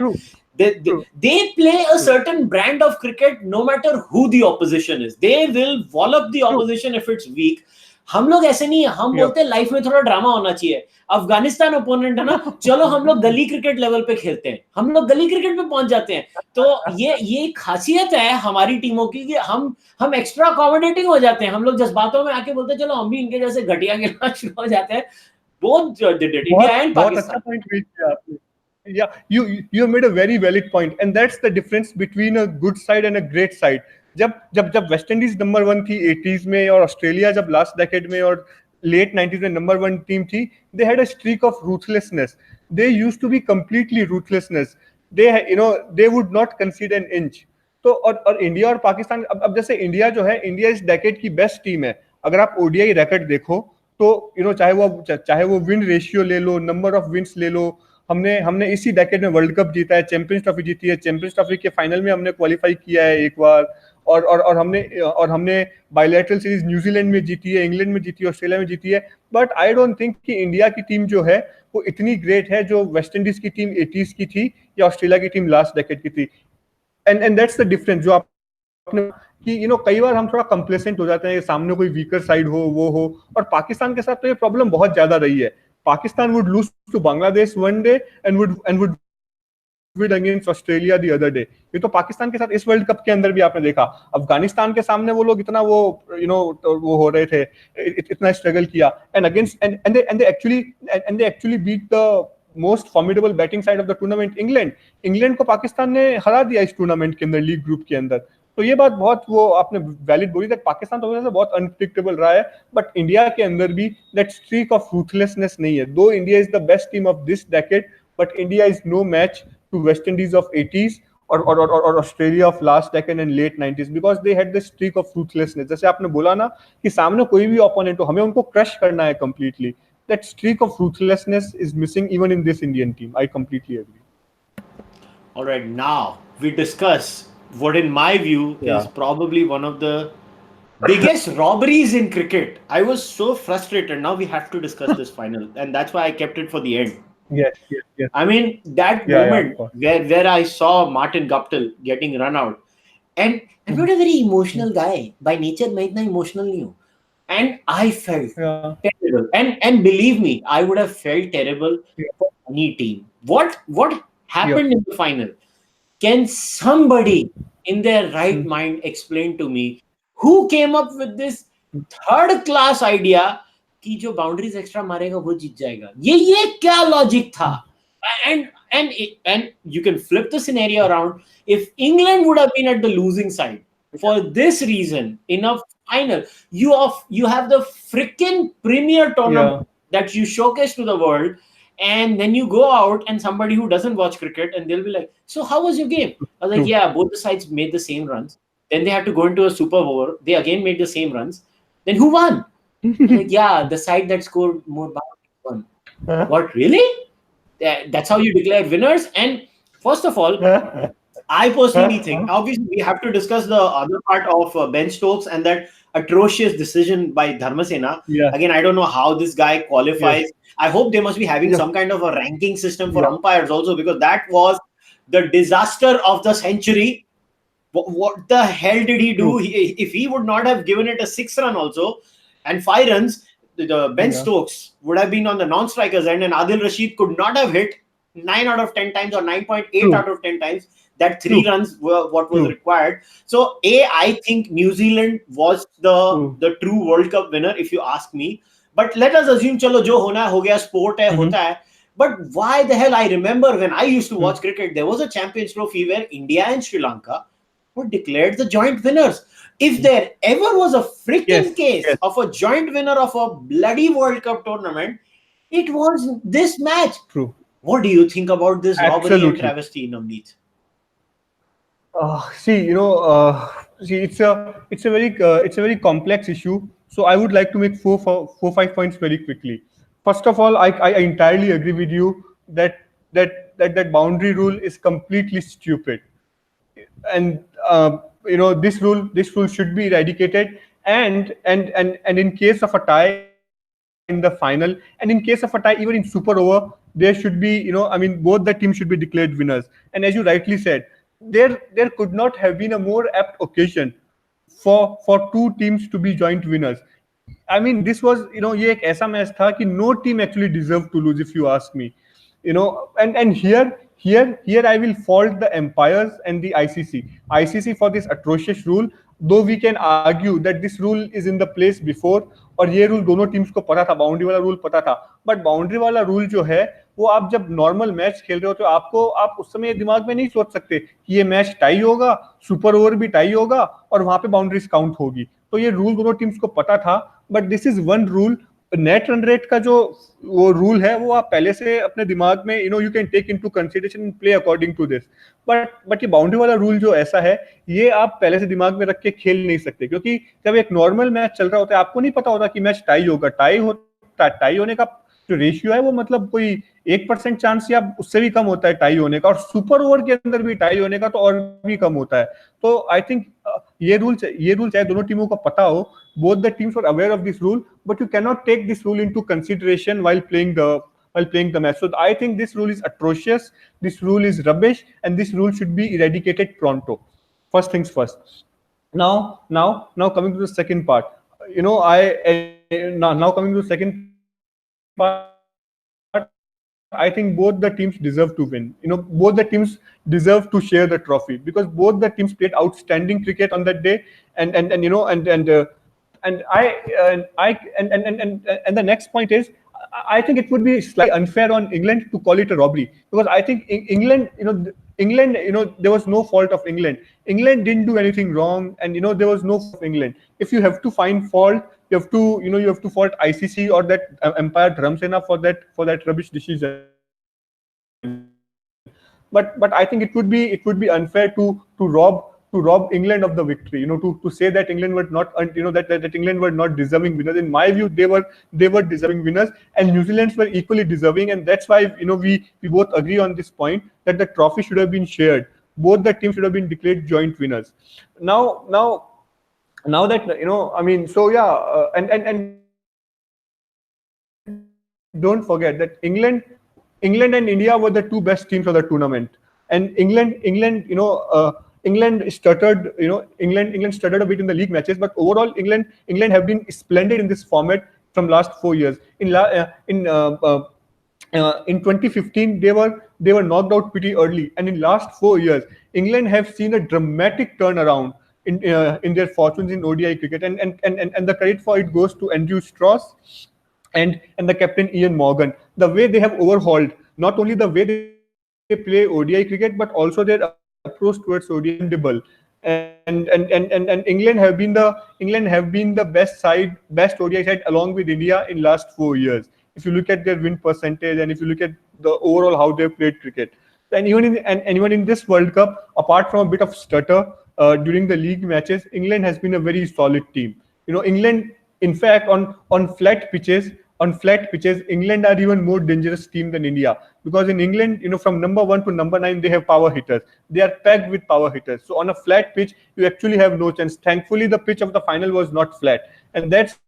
They play a certain brand of cricket no matter who the opposition is. They will wallop the opposition if it's weak. हम लोग ऐसे नहीं है. हम बोलते हैं लाइफ में थोड़ा ड्रामा होना चाहिए. अफगानिस्तान ओपोनेंट है ना, चलो हम लोग गली क्रिकेट लेवल पे खेलते हैं, हम लोग गली क्रिकेट पे पहुंच जाते हैं. तो ये खासियत है हमारी टीमों की कि हम एक्स्ट्रा अकोमोडेटिंग हो जाते हैं. हम लोग जज्बातों में आके बोलते हैं चलो हम भी इनके जैसे घटिया खेलना शुरू हो जाते हैं. Both India and Pakistan. Yeah, you made a very valid point, and that's the difference between a good side and a great side. जब वेस्ट इंडीज नंबर 1 थी 80s में, और ऑस्ट्रेलिया जब लास्ट डेकेड में और लेट 90s में number 1 team थी, they had a streak of ruthlessness. They used to be completely ruthlessness. They would not concede an inch. तो और इंडिया और पाकिस्तान, अब जैसे इंडिया जो है, इंडिया इस डेकेड की बेस्ट टीम है. अगर आप ओडीआई रिकॉर्ड देखो तो चाहे वो विन रेशियो ले लो, नंबर ऑफ विन्स ले लो, हमने इसी डेकेड में वर्ल्ड कप जीता है, चैंपियंस ट्रॉफी जीती है, चैंपियंस ट्रॉफी के फाइनल में हमने क्वालिफाई किया है एक बार, और हमने बायलैटरल सीरीज न्यूजीलैंड में जीती है, इंग्लैंड में जीती है, ऑस्ट्रेलिया में जीती है. बट आई डोंट थिंक कि इंडिया की टीम जो है वो इतनी ग्रेट है जो वेस्ट इंडीज की टीम 80s की थी या ऑस्ट्रेलिया की टीम लास्ट डेकेड की थी. एंड दैट्स द डिफरेंस जो आपने कि कई बार हम थोड़ा कंप्लेसेंट हो जाते हैं, सामने कोई वीकर साइड हो वो हो. और पाकिस्तान के साथ तो ये प्रॉब्लम बहुत ज्यादा रही है. Pakistan would lose to Bangladesh one day and would win against Australia the other day. ये तो पाकिस्तान के साथ इस वर्ल्ड कप के अंदर भी आपने देखा. अफगानिस्तान के सामने वो लोग इतना वो हो रहे थे, इतना स्ट्रगल किया, and they actually beat the most formidable batting side of the tournament, England को पाकिस्तान ने हरा दिया इस टूर्नामेंट के अंदर, लीग ग्रुप के अंदर. तो ये बात बहुत वो आपने वैलिड बोली दैट पाकिस्तान तो वजह से बहुत अनप्रिडिक्टेबल रहा है, बट इंडिया के अंदर भी दैट स्ट्रीक ऑफ रूथलेसनेस नहीं है. Though India is the best team of this decade, but India is no match to West Indies of 80s और Australia of last decade and late 90s, because they had the streak of ruthlessness. जैसे आपने बोला ना कि सामने कोई भी opponent हो, हमें उनको क्रश करना है completely. That streak of ruthlessness is missing even in this Indian team. I completely agree. All right, now we discuss what, in my view, is Yeah. probably one of the biggest robberies in cricket. I was so frustrated. Now we have to discuss this final, and that's why I kept it for the end. Yes, yes, yes. I mean, that Yeah, of moment course. where I saw Martin Guptill getting run out, and I'm not a very emotional guy by nature. मैं इतना emotional नहीं हूँ, and I felt Yeah. terrible. And believe me, I would have felt terrible for any team. What happened in the final? Can somebody in their right mind explain to me who came up with this third class idea कि जो boundaries extra मारेगा वो जीत जाएगा? ये क्या logic था? And you can flip the scenario around. If England would have been at the losing side for this reason in a final, you have the freaking premier tournament that you showcase to the world, and then you go out and somebody who doesn't watch cricket and they'll be like, so how was your game? I was like, yeah, both the sides made the same runs. Then they had to go into a super over. They again made the same runs. Then who won? Like, yeah, the side that scored more boundaries won. What, really? That's how you declare winners? And first of all, I personally think, obviously, we have to discuss the other part of Ben Stokes and that atrocious decision by Dharmasena. Yeah. Again, I don't know how this guy qualifies. I hope they must be having some kind of a ranking system for umpires also, because that was the disaster of the century. What the hell did he do? If he would not have given it a 6 run also and 5 runs, the Ben Stokes would have been on the non-strikers end, and Adil Rashid could not have hit 9 out of 10 times or 9.8 out of 10 times. That 3 runs were what was required. So, I think New Zealand was the true World Cup winner, if you ask me. But let us assume, chalo, jo hona hai, ho gaya, sport hai, hota hai. But why the hell? I remember when I used to watch cricket, there was a Champions Trophy where India and Sri Lanka were declared the joint winners. If there ever was a freaking case of a joint winner of a bloody World Cup tournament, it was this match. True. What do you think about this robbery and travesty, Navneet? See, it's a very complex issue. So I would like to make four, 5 points very quickly. First of all, I entirely agree with you that boundary rule is completely stupid, and this rule should be eradicated. And in case of a tie in the final, and in case of a tie even in super over, there should be, both the teams should be declared winners. And as you rightly said, there could not have been a more apt occasion for two teams to be joint winners. This was, ये एक ऐसा match था कि no team actually deserved to lose, if you ask me. And here I will fault the umpires and the ICC for this atrocious rule. Though we can argue that this rule is in the place before, और ये rule दोनों teams को पता था, boundary वाला rule पता था, but boundary वाला रूल जो है वो आप जब नॉर्मल मैच खेल रहे हो तो आप उस समय दिमाग में नहीं सोच सकते कि ये मैच टाई होगा, सुपर ओवर भी टाई होगा और वहां पे बाउंड्रीज काउंट होगी. तो ये रूल दोनों टीम्स को पता था, but this is one rule. Net run rate का जो वो रूल है वो आप पहले से अपने दिमाग में you can take into consideration and play according to this. But ये बाउंड्री वाला रूल जो ऐसा है ये आप पहले से दिमाग में रख के खेल नहीं सकते, क्योंकि जब एक नॉर्मल मैच चल रहा होता है आपको नहीं पता होता कि मैच टाई होगा. टाई होने का जो रेशियो है वो मतलब कोई 1% चांस या उससे भी कम होता है टाई होने का, और सुपर ओवर के अंदर भी टाई होने का तो और भी कम होता है. तो आई थिंक ये रूल चाहे दोनों टीमों को पता हो, both the teams were aware of this rule, but you cannot take this rule into consideration while playing the match. So I think this rule is atrocious, this rule is rubbish, and this rule should be eradicated pronto. First things first. Now coming to the second part. Now coming to the second part, I think both the teams deserve to win. Both the teams deserve to share the trophy, because both the teams played outstanding cricket on that day. And the next point is, I think it would be slightly unfair on England to call it a robbery, because I think England, England, there was no fault of England. England didn't do anything wrong, and there was no fault of England. If you have to find fault, you have to, you have to fault ICC or that Empire Dramsena for that rubbish decision. But I think it would be unfair to rob England of the victory. To say that England were not, that England were not deserving winners. In my view, they were deserving winners, and New Zealand's were equally deserving, and that's why we both agree on this point that the trophy should have been shared. Both the teams should have been declared joint winners. Now that I mean, so yeah, and don't forget that England and India were the two best teams of the tournament, and England stuttered, England stuttered a bit in the league matches, but overall England have been splendid in this format from last 4 years. In 2015 they were knocked out pretty early, and in last 4 years England have seen a dramatic turnaround in their fortunes in ODI cricket, and the credit for it goes to Andrew Strauss and the captain Ian Morgan. The way they have overhauled not only the way they play ODI cricket, but also their approach towards ODI commendable. And England have been the best ODI side along with India in last 4 years. If you look at their win percentage, and if you look at the overall how they played cricket, and even in this World Cup, apart from a bit of stutter during the league matches, England has been a very solid team. England, in fact, on flat pitches, England are even more dangerous team than India, because in England, from number 1 to number 9, they have power hitters. They are packed with power hitters. So on a flat pitch, you actually have no chance. Thankfully, the pitch of the final was not flat, and that's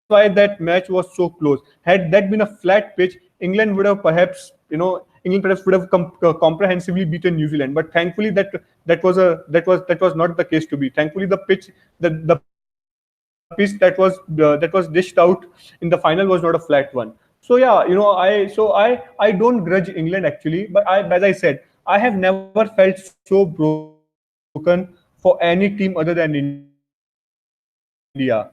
why that match was so close. Had that been a flat pitch, England would have comprehensively beaten New Zealand. But thankfully, that was not the case to be. Thankfully, the pitch that was dished out in the final was not a flat one. So yeah, I don't grudge England actually, but as I said, I have never felt so broken for any team other than India.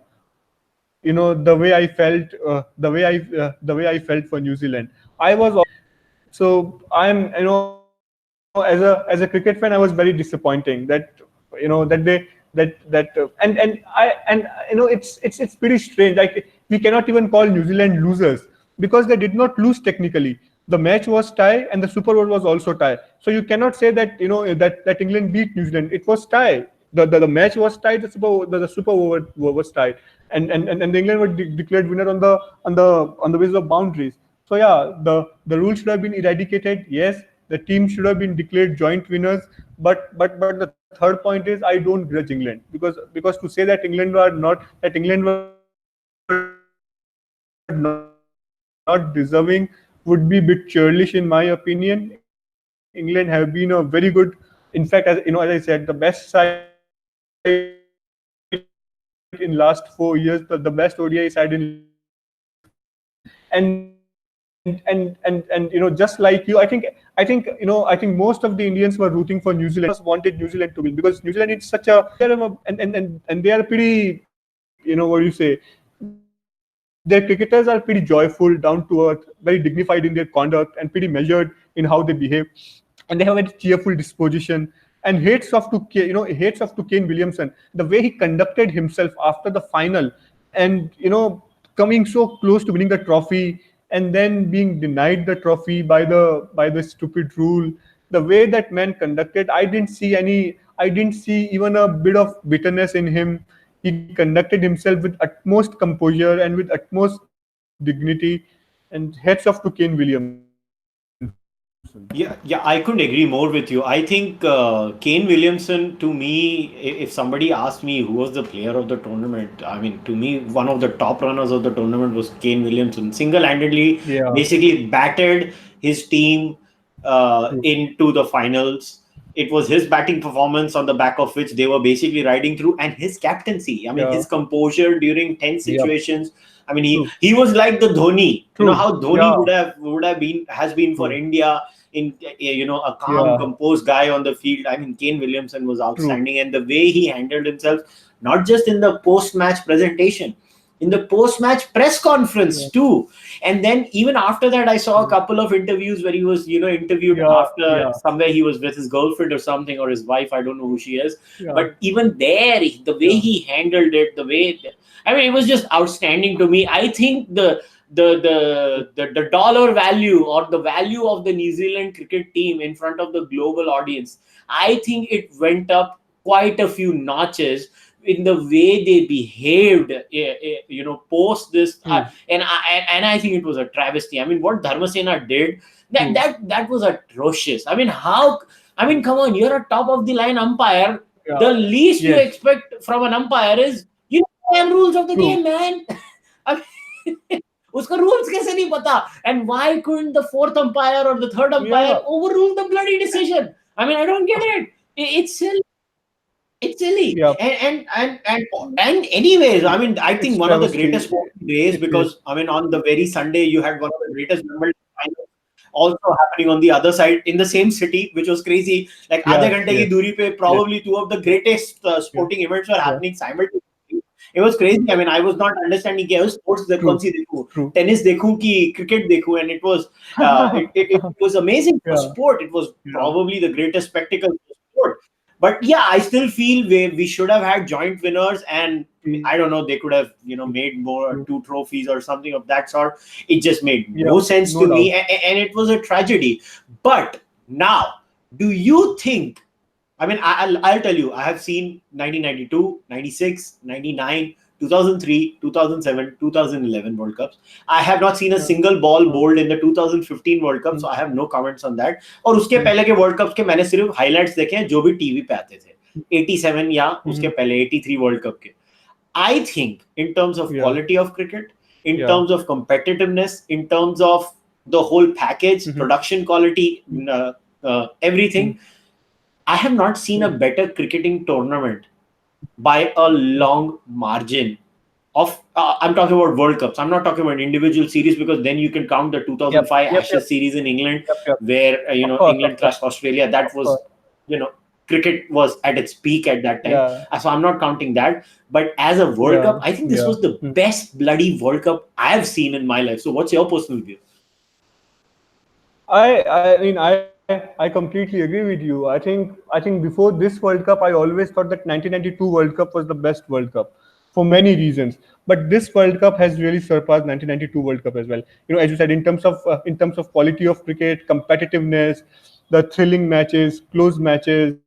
The way I felt, the way I felt for New Zealand. I was so I'm as a cricket fan, I was very disappointing that that they it's pretty strange. Like, we cannot even call New Zealand losers because they did not lose technically. The match was tie and the Super Over was also tie. So you cannot say that that England beat New Zealand. It was tie. The match was tied. The Super Over was tied, and England were declared winner on the basis of boundaries. So yeah, the rule should have been eradicated. Yes, the team should have been declared joint winners. But the third point is, I don't grudge England, because to say that England were not deserving would be a bit churlish in my opinion. England have been a very good, in fact, as I said, the best side in last 4 years, the best ODI side in last 4 years, and just like you, I think most of the Indians were rooting for New Zealand. Wanted New Zealand to win, because New Zealand is such a, and they are pretty, what do you say, their cricketers are pretty joyful, down to earth, very dignified in their conduct, and pretty measured in how they behave, and they have a very cheerful disposition. And hates off to Kane Williamson, the way he conducted himself after the final, and coming so close to winning the trophy, and then being denied the trophy by the stupid rule. The way that man conducted, I didn't see even a bit of bitterness in him. He conducted himself with utmost composure and with utmost dignity, and hats off to Kane Williamson. Yeah, I couldn't agree more with you. I think Kane Williamson, to me, if somebody asked me who was the player of the tournament, I mean, to me, one of the top runners of the tournament was Kane Williamson. Single-handedly, Yeah. basically battered his team into the finals. It was his batting performance on the back of which they were basically riding through, and his captaincy. I mean, his composure during tense situations. I mean, he was like the Dhoni. You know how Dhoni would have been, has been for India, in a calm, composed guy on the field. I mean, Kane Williamson was outstanding, and the way he handled himself, not just in the post-match presentation, in the post-match press conference yeah, too. And then even after that, I saw a couple of interviews where he was, interviewed yeah, after yeah, somewhere he was with his girlfriend or something, or his wife. I don't know who she is. yeah, But even there, the way yeah. he handled it, I mean, it was just outstanding to me. I think the dollar value, or the value of the New Zealand cricket team in front of the global audience, I think it went up quite a few notches in the way they behaved, post this. True, And I think it was a travesty. I mean, what Dharmasena did, that true. that that was atrocious. I mean, how? I mean, come on, you're a top of the line umpire. Yeah. The least you Yes. expect from an umpire is, damn rules of the game, True. man. I mean, उसको rules कैसे नहीं पता? And why couldn't the fourth umpire or the third umpire Yeah. overrule the bloody decision? I mean, I don't get it. It's silly. It's silly. Yeah. And anyways, I mean, I think It's one of the greatest travesty. sporting days, It is. because I mean, on the very Sunday you had one of the greatest Wimbledon finals also happening on the other side in the same city, which was crazy. Like आधे Yes. घंटे की Yes. दूरी पे, Yes. probably two of the greatest Yeah. sporting events were Yeah. happening simultaneously. It was crazy. I mean, I was not understanding कि sports कौन True. सी देखूं, True. tennis देखूं कि cricket देखूं, and it was it was amazing for Yeah. sport. It was Yeah. probably the greatest spectacle for sport. But yeah, I still feel we should have had joint winners, and I don't know, they could have made more, True. two trophies or something of that sort. It just made Yeah. no sense No to me, doubt. and it was a tragedy. But now, do you think? I mean, I'll tell you, I have seen 1992, 96, 99, 2003, 2007, 2011 World Cups. I have not seen a Yeah. single ball Yeah. bowled in the 2015 World Cup, Mm, so I have no comments on that. और उसके mm, पहले के world cup के मैंने सिर्फ highlights देखे हैं जो भी टीवी पे आते थे, 87 या उसके mhm. पहले 83 वर्ल्ड कप के. I think in terms of Yeah. quality of cricket, in Yeah. terms of competitiveness, in terms of the whole package, Mhm. production quality, everything, Mm. I have not seen a Yeah. better cricketing tournament by a long margin. Of I'm talking about World Cups. I'm not talking about individual series, because then you can count the Yep. 2005 Yep. Yep. Ashes series in England, Yep. Yep. where Of course. Of England course. crushed Australia. That Of course. was, you know cricket was at its peak at that time. Yeah. So I'm not counting that. But as a World Cup, Yeah. I think this Yeah. was the best bloody World Cup I've seen in my life. So what's your personal view? I completely agree with you. I think before this World Cup, I always thought that 1992 World Cup was the best World Cup for many reasons. But this World Cup has really surpassed 1992 World Cup as well. As you said, in terms of quality of cricket, competitiveness, the thrilling matches, close matches,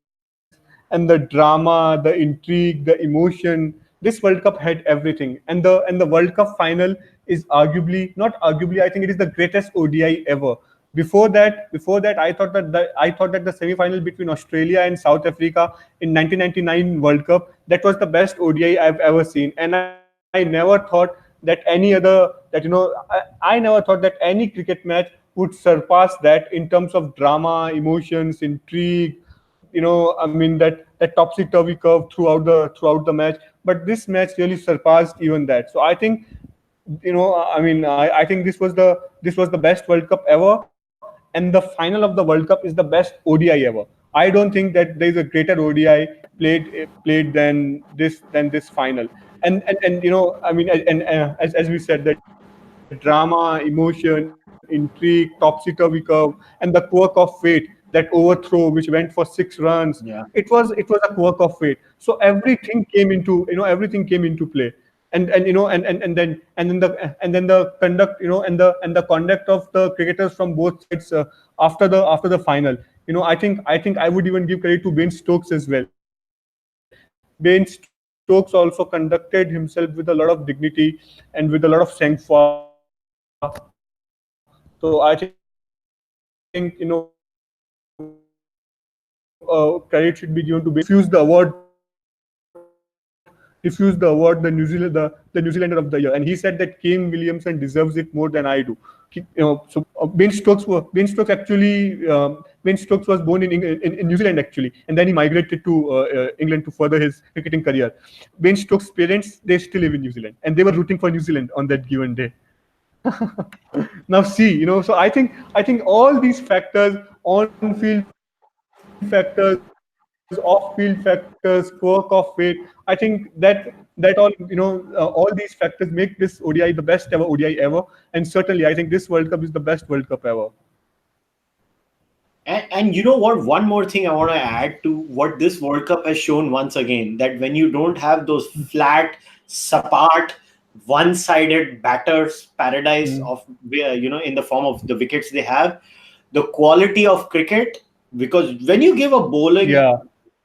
and the drama, the intrigue, the emotion. This World Cup had everything, and the World Cup final is arguably, not arguably, I think it is the greatest ODI ever. Before that, I thought that the semi-final between Australia and South Africa in 1999 World Cup, that was the best ODI I've ever seen, and I never thought that any other that I never thought that any cricket match would surpass that in terms of drama, emotions, intrigue. I mean that topsy turvy curve throughout the match. But this match really surpassed even that. So I think, I think this was the best World Cup ever, and the final of the World Cup is the best ODI ever. I don't think that there is a greater ODI played than this final. And I mean, as we said, the drama, emotion, intrigue, topsy turvy curve, and the quirk of fate, that overthrow which went for 6 runs. it Yeah. was it was a quirk of fate. So everything came into play. And the conduct, and the conduct of the cricketers from both sides, after the final. I think I would even give credit to Ben Stokes as well. Ben Stokes also conducted himself with a lot of dignity and with a lot of sang-froid. So I think, credit should be given to Ben Stokes as well. And he refused the award, the New Zealander of the Year, and he said that Kane Williamson deserves it more than I do. Ben Stokes was born in New Zealand actually, and then he migrated to England to further his cricketing career. Ben Stokes' parents, they still live in New Zealand, and they were rooting for New Zealand on that given day. Now see, so I think all these factors, on-field factors, off-field factors, quirk of fate, I think that that all these factors make this ODI the best ever ODI ever, and certainly I think this World Cup is the best World Cup ever. And you know what? One more thing I want to add to what this World Cup has shown once again, that when you don't have those flat, sapart, one-sided batters paradise Mm. of in the form of the wickets they have, the quality of cricket. Because when you give a bowling Yeah,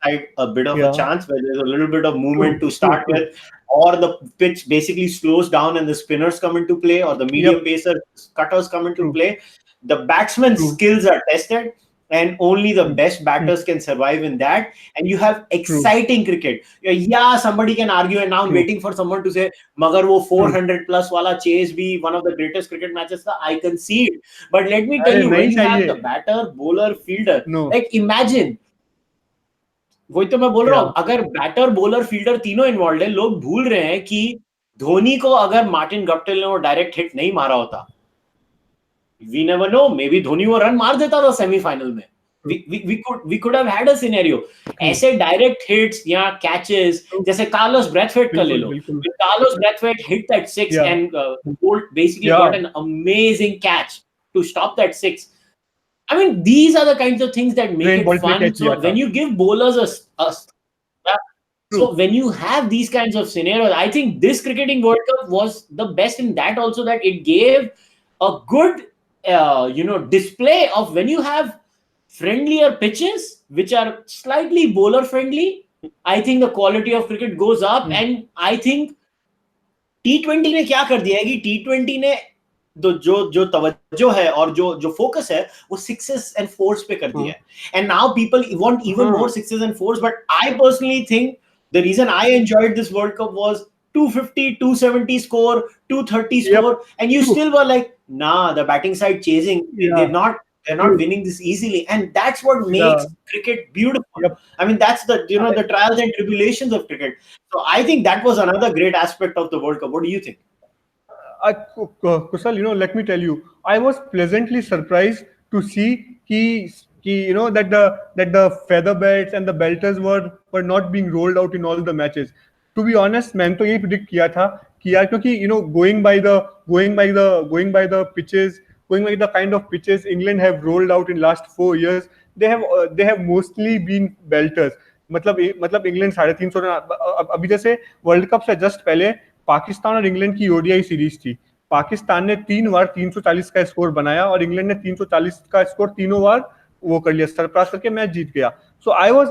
side a bit of a yeah, chance, where there's a little bit of movement true, to true, start true. with, or the pitch basically slows down and the spinners come into play, or the medium Yep, pacer cutters come into true, play, the batsman's true. skills are tested, and only the Mm. best Mm. batters can survive in that. And you have True, exciting cricket. Yeah, somebody can argue, and now I'm true, waiting for someone to say, Magar wo true. 400 plus wala chase bhi one of the greatest cricket matches tha, I concede. But let me tell अरे you, नहीं when you have चाहिए. the batter, bowler, fielder, No. like imagine, वही तो मैं बोल रहा हूँ, Yeah. अगर बैटर बॉलर फील्डर तीनों इन्वॉल्व है, लोग भूल रहे हैं कि धोनी को अगर मार्टिन गप्टिल ने वो डायरेक्ट हिट नहीं मारा होता, we never know, maybe Dhoni वो रन मार देता था सेमीफाइनल में. True, We could have had a scenario. true, ऐसे डायरेक्ट हिट्स या कैचेस, true. जैसे कार्लोस ब्रैथवेट का ले बिल्कुल, लो. बिल्कुल. When Carlos Brathwaite hit that six Yeah. and Bolt basically Yeah. got an amazing catch to stop that six. I mean, these are the kinds of things that make Trent it bolt ने fun. Catch So किया था. when you give bowlers a yeah. True. So when you have these kinds of scenarios, I think this cricketing World Cup was the best in that also, that it gave a good, display of when you have friendlier pitches, which are slightly bowler friendly. I think the quality of cricket goes up, Mm. and I think T20 ने क्या कर दिया है कि T20 ने जो तवज्जो है और जो फोकस है वो सिक्सेस एंड फोर्स पे कर दिया है. And now people want even more sixes and fours. But I personally think the reason I enjoyed this world cup was 250 270 score, 230 Yep. score, and you True. still were like, nah, the batting side chasing, Yeah. they're not True. winning this easily. And that's what Yeah. makes cricket beautiful. Yep. I mean, that's the the trials and tribulations of cricket. So I think that was another great aspect of the World Cup. What do you think? Kushal, let me tell you, I was pleasantly surprised to see that the feather beds and the belters were not being rolled out in all the matches. To be honest, मैंने तो यही predict किया था कि यार, क्योंकि going by the pitches, going by the kind of pitches England have rolled out in last 4 years, they have mostly been belters. मतलब England 350 run. अभी जैसे वर्ल्ड कप से जस्ट पहले पाकिस्तान और इंग्लैंड की ओडीआई सीरीज थी. पाकिस्तान ने 3 बार 340 का स्कोर बनाया और इंग्लैंड ने 340 का स्कोर तीनों बार वो कर लिया, सरपास करके मैच जीत गया. So I was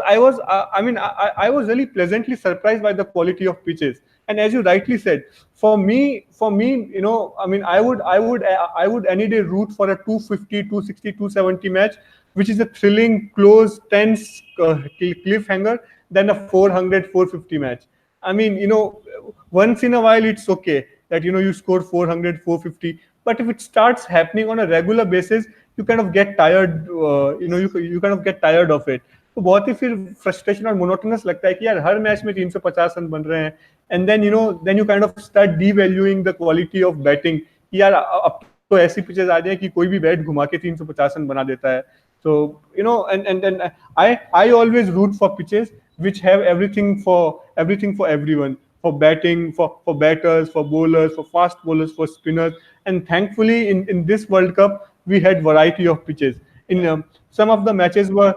really pleasantly surprised by the quality of pitches. And as you rightly said, for me, I would any day root for a 250, 260, 270 match, which is a thrilling, close, tense cliffhanger, than a 400, 450 match. I mean, once in a while it's okay that you score 400, 450, but if it starts happening on a regular basis, you kind of get tired. You kind of get tired of it. तो बहुत ही फिर frustration और monotonous लगता है कि यार हर match में 350 run बन रहे हैं. And then you kind of start devaluing the quality of batting कि यार अब तो ऐसी पिचेस आ जाए कि कोई भी बैट घुमा के 350 रन बना देता है. So and I always root for pitches which have everything for everyone, for batting, for batters, for bowlers, for fast bowlers, for spinners. And thankfully in this World Cup we had variety of pitches. In some of the matches were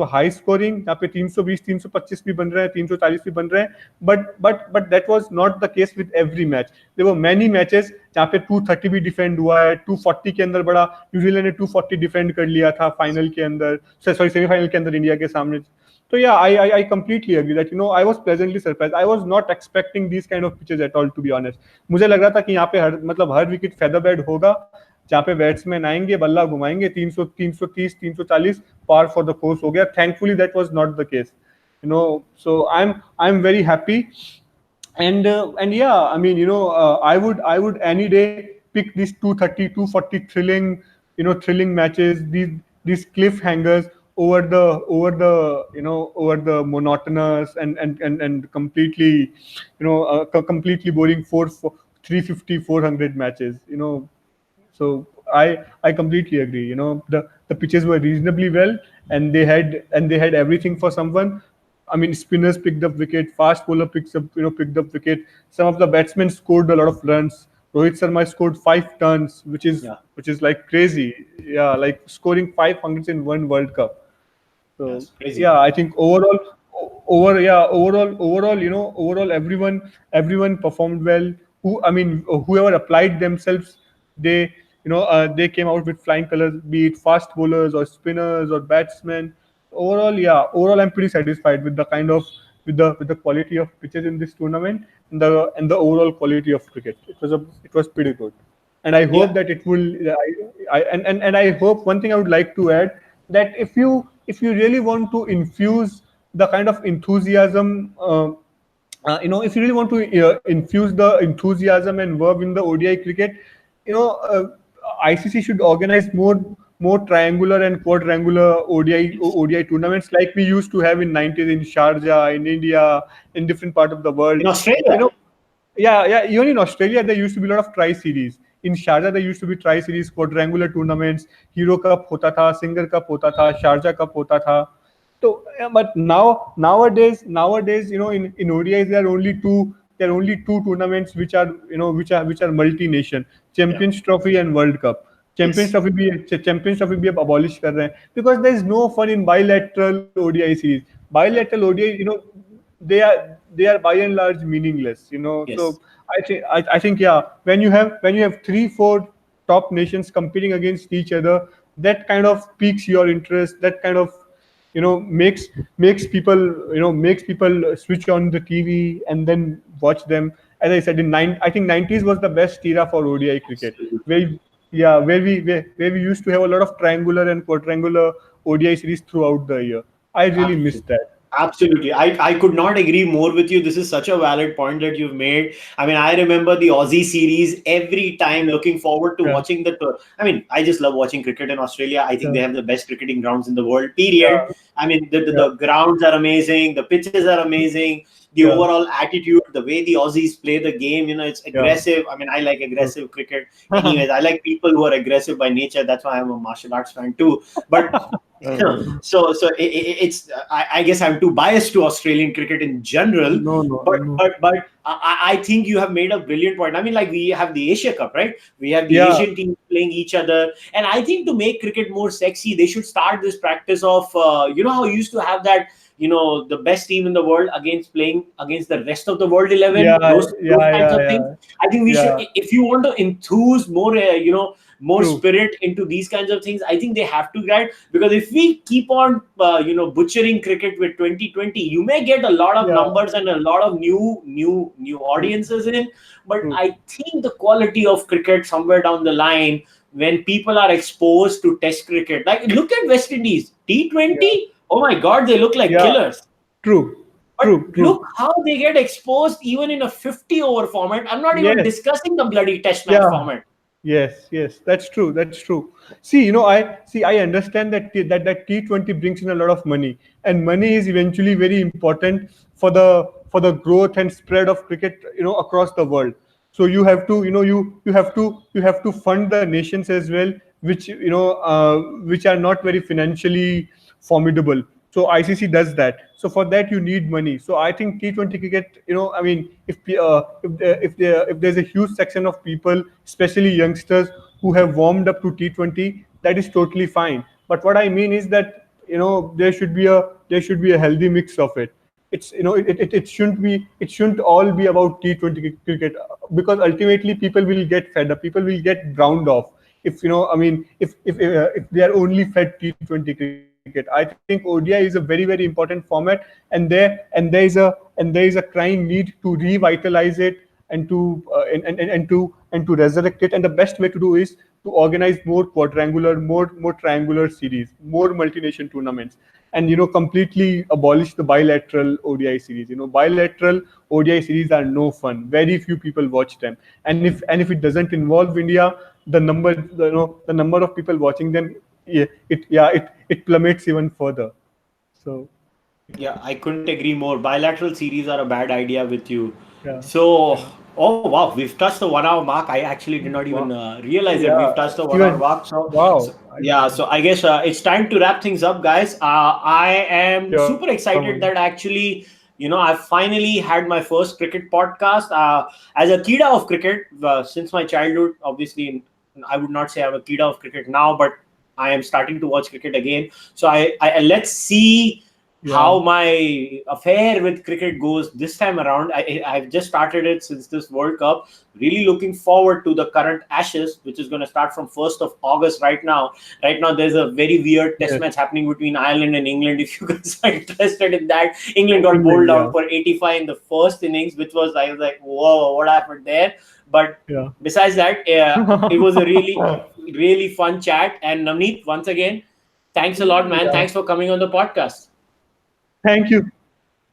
high scoring, यहाँ पे 320 325 भी बन रहे हैं, 340 भी बन रहे हैं. But that was not the case with every match. There were many matches जहाँ पे 230 भी डिफेंड हुआ है. 240 के अंदर बड़ा न्यूजीलैंड ने 240 डिफेंड कर लिया था फाइनल के अंदर, सॉरी सेमीफाइनल के अंदर इंडिया के सामने. So yeah, I completely agree that I was pleasantly surprised. I was not expecting these kind of pitches at all, to be honest. मुझे लग रहा था कि यहाँ पे हर विकेट फेदर बेड होगा, जहाँ पे बैट्समैन आएंगे, बल्ला घुमाएंगे, 300 330 340 पार फॉर द कोर्स हो गया. Thankfully that was not the case. So I'm very happy. And yeah, I mean, I would any day pick these 230 240 thrilling matches, these cliffhangers over the monotonous and completely completely boring 350 400 matches. So I completely agree. The pitches were reasonably well, and they had everything for someone. I mean, spinners picked up wicket, fast bowler picked up wicket. Some of the batsmen scored a lot of runs. Rohit Sharma scored 5 tons, Yeah, which is like crazy. Yeah, like scoring 500s in one World Cup. So yes, crazy. yeah, I think overall, overall everyone performed well. Whoever applied themselves, they they came out with flying colors, be it fast bowlers or spinners or batsmen. Overall I'm pretty satisfied with the kind of with the quality of pitches in this tournament and the overall quality of cricket. It was pretty good, and I hope Yeah, that it will. And I hope one thing I would like to add, that if you really want to infuse the kind of enthusiasm, if you really want to infuse the enthusiasm and verve in the ODI cricket, you know, ICC should organize more triangular and quadrangular ODI tournaments like we used to have in 90s in Sharjah, in India, in different part of the world. in You Australia. know, yeah. Even in Australia, there used to be a lot of tri-series. In Sharjah, there used to be tri-series, quadrangular tournaments. Hero Cup hota tha, Singer Cup hota tha, Sharjah Cup hota tha. So, but nowadays, in ODIs there are only two tournaments which are multi-nation: Yeah, Champions Trophy and World Cup. yes, Champions Trophy भी अब abolish कर रहे हैं, because there is no fun in bilateral ODI series. yeah, Bilateral ODI, they are by and large meaningless. So yes. I think, yeah, when you have 3-4 top nations competing against each other, that kind of piques your interest. That kind of makes people switch on the TV and then watch them. As I said, I think 90s was the best era for ODI cricket, Absolutely. where yeah, where we used to have a lot of triangular and quadrangular ODI series throughout the year. I really miss Absolutely. that. Absolutely. I could not agree more with you. This is such a valid point that you've made. I mean, I remember the Aussie series every time, Yeah, looking forward to yeah, watching the tour. I mean, I just love watching cricket in Australia. I think yeah, they have the best cricketing grounds in the world, period. yeah, I mean, the yeah, grounds are amazing, the pitches are amazing, the yeah, overall attitude, the way the Aussies play the game, it's yeah. aggressive. I mean, I like True. aggressive cricket. Anyways, I like people who are aggressive by nature. That's why I'm a martial arts fan too. But it's I guess I'm too biased to Australian cricket in general, No, no, no. but I think you have made a brilliant point. I mean, like, we have the Asia Cup, right? We have the Yeah, Asian teams playing each other, and I think to make cricket more sexy, they should start this practice of how you used to have that, the best team in the world against playing against the rest of the world 11, yeah, those yeah, kinds yeah, of things. yeah, I think we should, yeah. if you want to enthuse more, more True, spirit into these kinds of things, I think they have to guide, because if we keep on butchering cricket with 2020, you may get a lot of yeah, numbers and a lot of new true, audiences in, but true. I think the quality of cricket somewhere down the line, when people are exposed to test cricket, like, look at West Indies Yeah, T20. Oh my god, they look like yeah, killers. true, But true. look how they get exposed even in a 50 over format. I'm not even Yes, discussing the bloody test match yeah. format. Yes, that's true. That's true. See, I understand that T20 brings in a lot of money, and money is eventually very important for the growth and spread of cricket, across the world. So you have to, you have to fund the nations as well, which are not very financially formidable. So ICC does that. So for that you need money. So I think T20 cricket, I mean, if there's a huge section of people, especially youngsters, who have warmed up to T20, that is totally fine. But what I mean is that, there should be a healthy mix of it. It shouldn't all be about T20 cricket, because ultimately people will get fed up. People will get drowned off if they are only fed T20 cricket. I think ODI is a very, very important format, and there is a crying need to revitalize it, and to resurrect it. And the best way to do is to organize more quadrangular, more triangular series, more multi-nation tournaments, and completely abolish the bilateral ODI series. Bilateral ODI series are no fun. Very few people watch them, and if it doesn't involve India, the number of people watching them, it plummets even further. So Yeah, I couldn't agree more. Bilateral series are a bad idea with you. yeah, So, yeah, Oh wow, we've touched the 1 hour mark. I actually did not even Wow. realize that we've Yeah. touched the one hour Even mark. So wow. yeah, so I guess it's time to wrap things up, guys. I am Sure, super man. excited that actually, I finally had my first cricket podcast. As a kida of cricket, since my childhood, obviously, I would not say I'm a kida of cricket now, but I am starting to watch cricket again. So let's see Yeah. how my affair with cricket goes this time around. I've just started it since this World Cup. Really looking forward to the current Ashes, which is going to start from 1st of August right now. Right now, there's a very weird test Yes. match happening between Ireland and England. If you guys are interested in that, England got England. bowled Yeah. out for 85 in the first innings, which was, I was like, whoa, what happened there? But Yeah. besides that, it was a really fun chat. And Navneet, once again, thanks a lot, man. Yeah. Thanks for coming on the podcast. Thank you.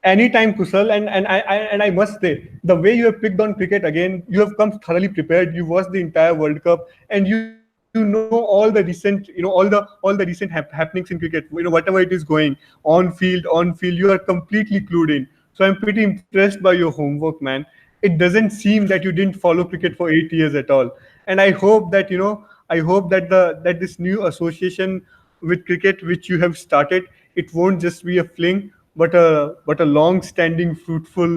Anytime, Kushal, and I must say, the way you have picked on cricket again, you have come thoroughly prepared. You watched the entire World Cup, and you know all the recent, all the recent happenings in cricket. Whatever it is going on field, you are completely clued in. So I'm pretty impressed by your homework, man. It doesn't seem that you didn't follow cricket for 8 years at all. And I hope that this new association with cricket which you have started, it won't just be a fling, but a long-standing, fruitful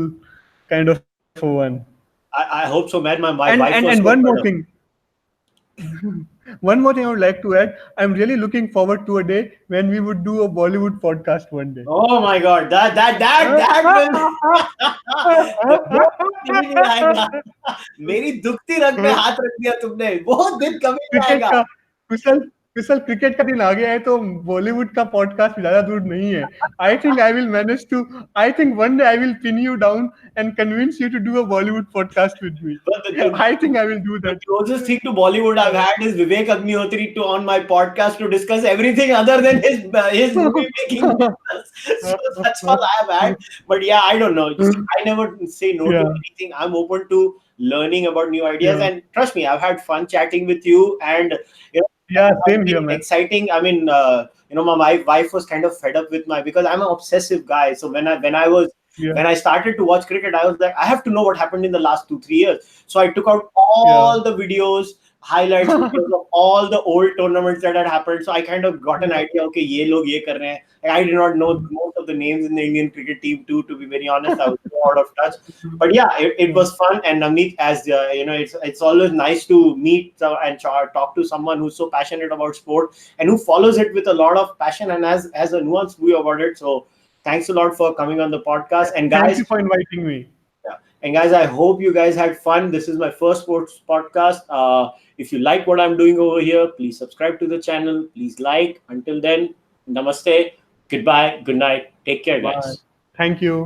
kind of a one. I hope so, man. My And wife and was and so one more fed up. thing, one more thing I would like to add. I'm really looking forward to a day when we would do a Bollywood podcast one day. Oh my God, that will वो दिन नहीं आएगा. मेरी दुखती रग में हाथ रख दिया तुमने. वो दिन कभी नहीं क्रिकेट आएगा. का कुशल कुशल क्रिकेट का दिन आ गया है तो बॉलीवुड का पॉडकास्ट ज्यादा दूर नहीं है. I think one day I will pin you down and convince you to do a Bollywood podcast with me. But I think I will do the that. closest thing to Bollywood I've had is Vivek Agnihotri to on my podcast to discuss everything other than his movie making business. So that's all I've had. But yeah, I don't know. You see, I never say no to Yeah, anything. I'm open to learning about new ideas, yeah, and trust me, I've had fun chatting with you. And yeah. has Same here, been man. exciting. I mean, my wife was kind of fed up with because I'm an obsessive guy. So Yeah, when I started to watch cricket, I was like, I have to know what happened in the last 2 3 years. So I took out yeah. all the videos, highlights, videos of all the old tournaments that had happened. So I kind of got an idea. Okay, ye log ye kar rahe hain. I did not know most of the names in the Indian cricket team too. To be very honest, I was so out of touch. But yeah, it was fun. And Navneet, as it's always nice to meet and talk to someone who's so passionate about sport and who follows it with a lot of passion and has a nuanced view about it. So thanks a lot for coming on the podcast. And Thank you guys, for inviting me. yeah. And guys, I hope you guys had fun. This is my first sports podcast. If you like what I'm doing over here, please subscribe to the channel. Please like. Until then, namaste, goodbye, good night. Take care, Bye. guys. Thank you.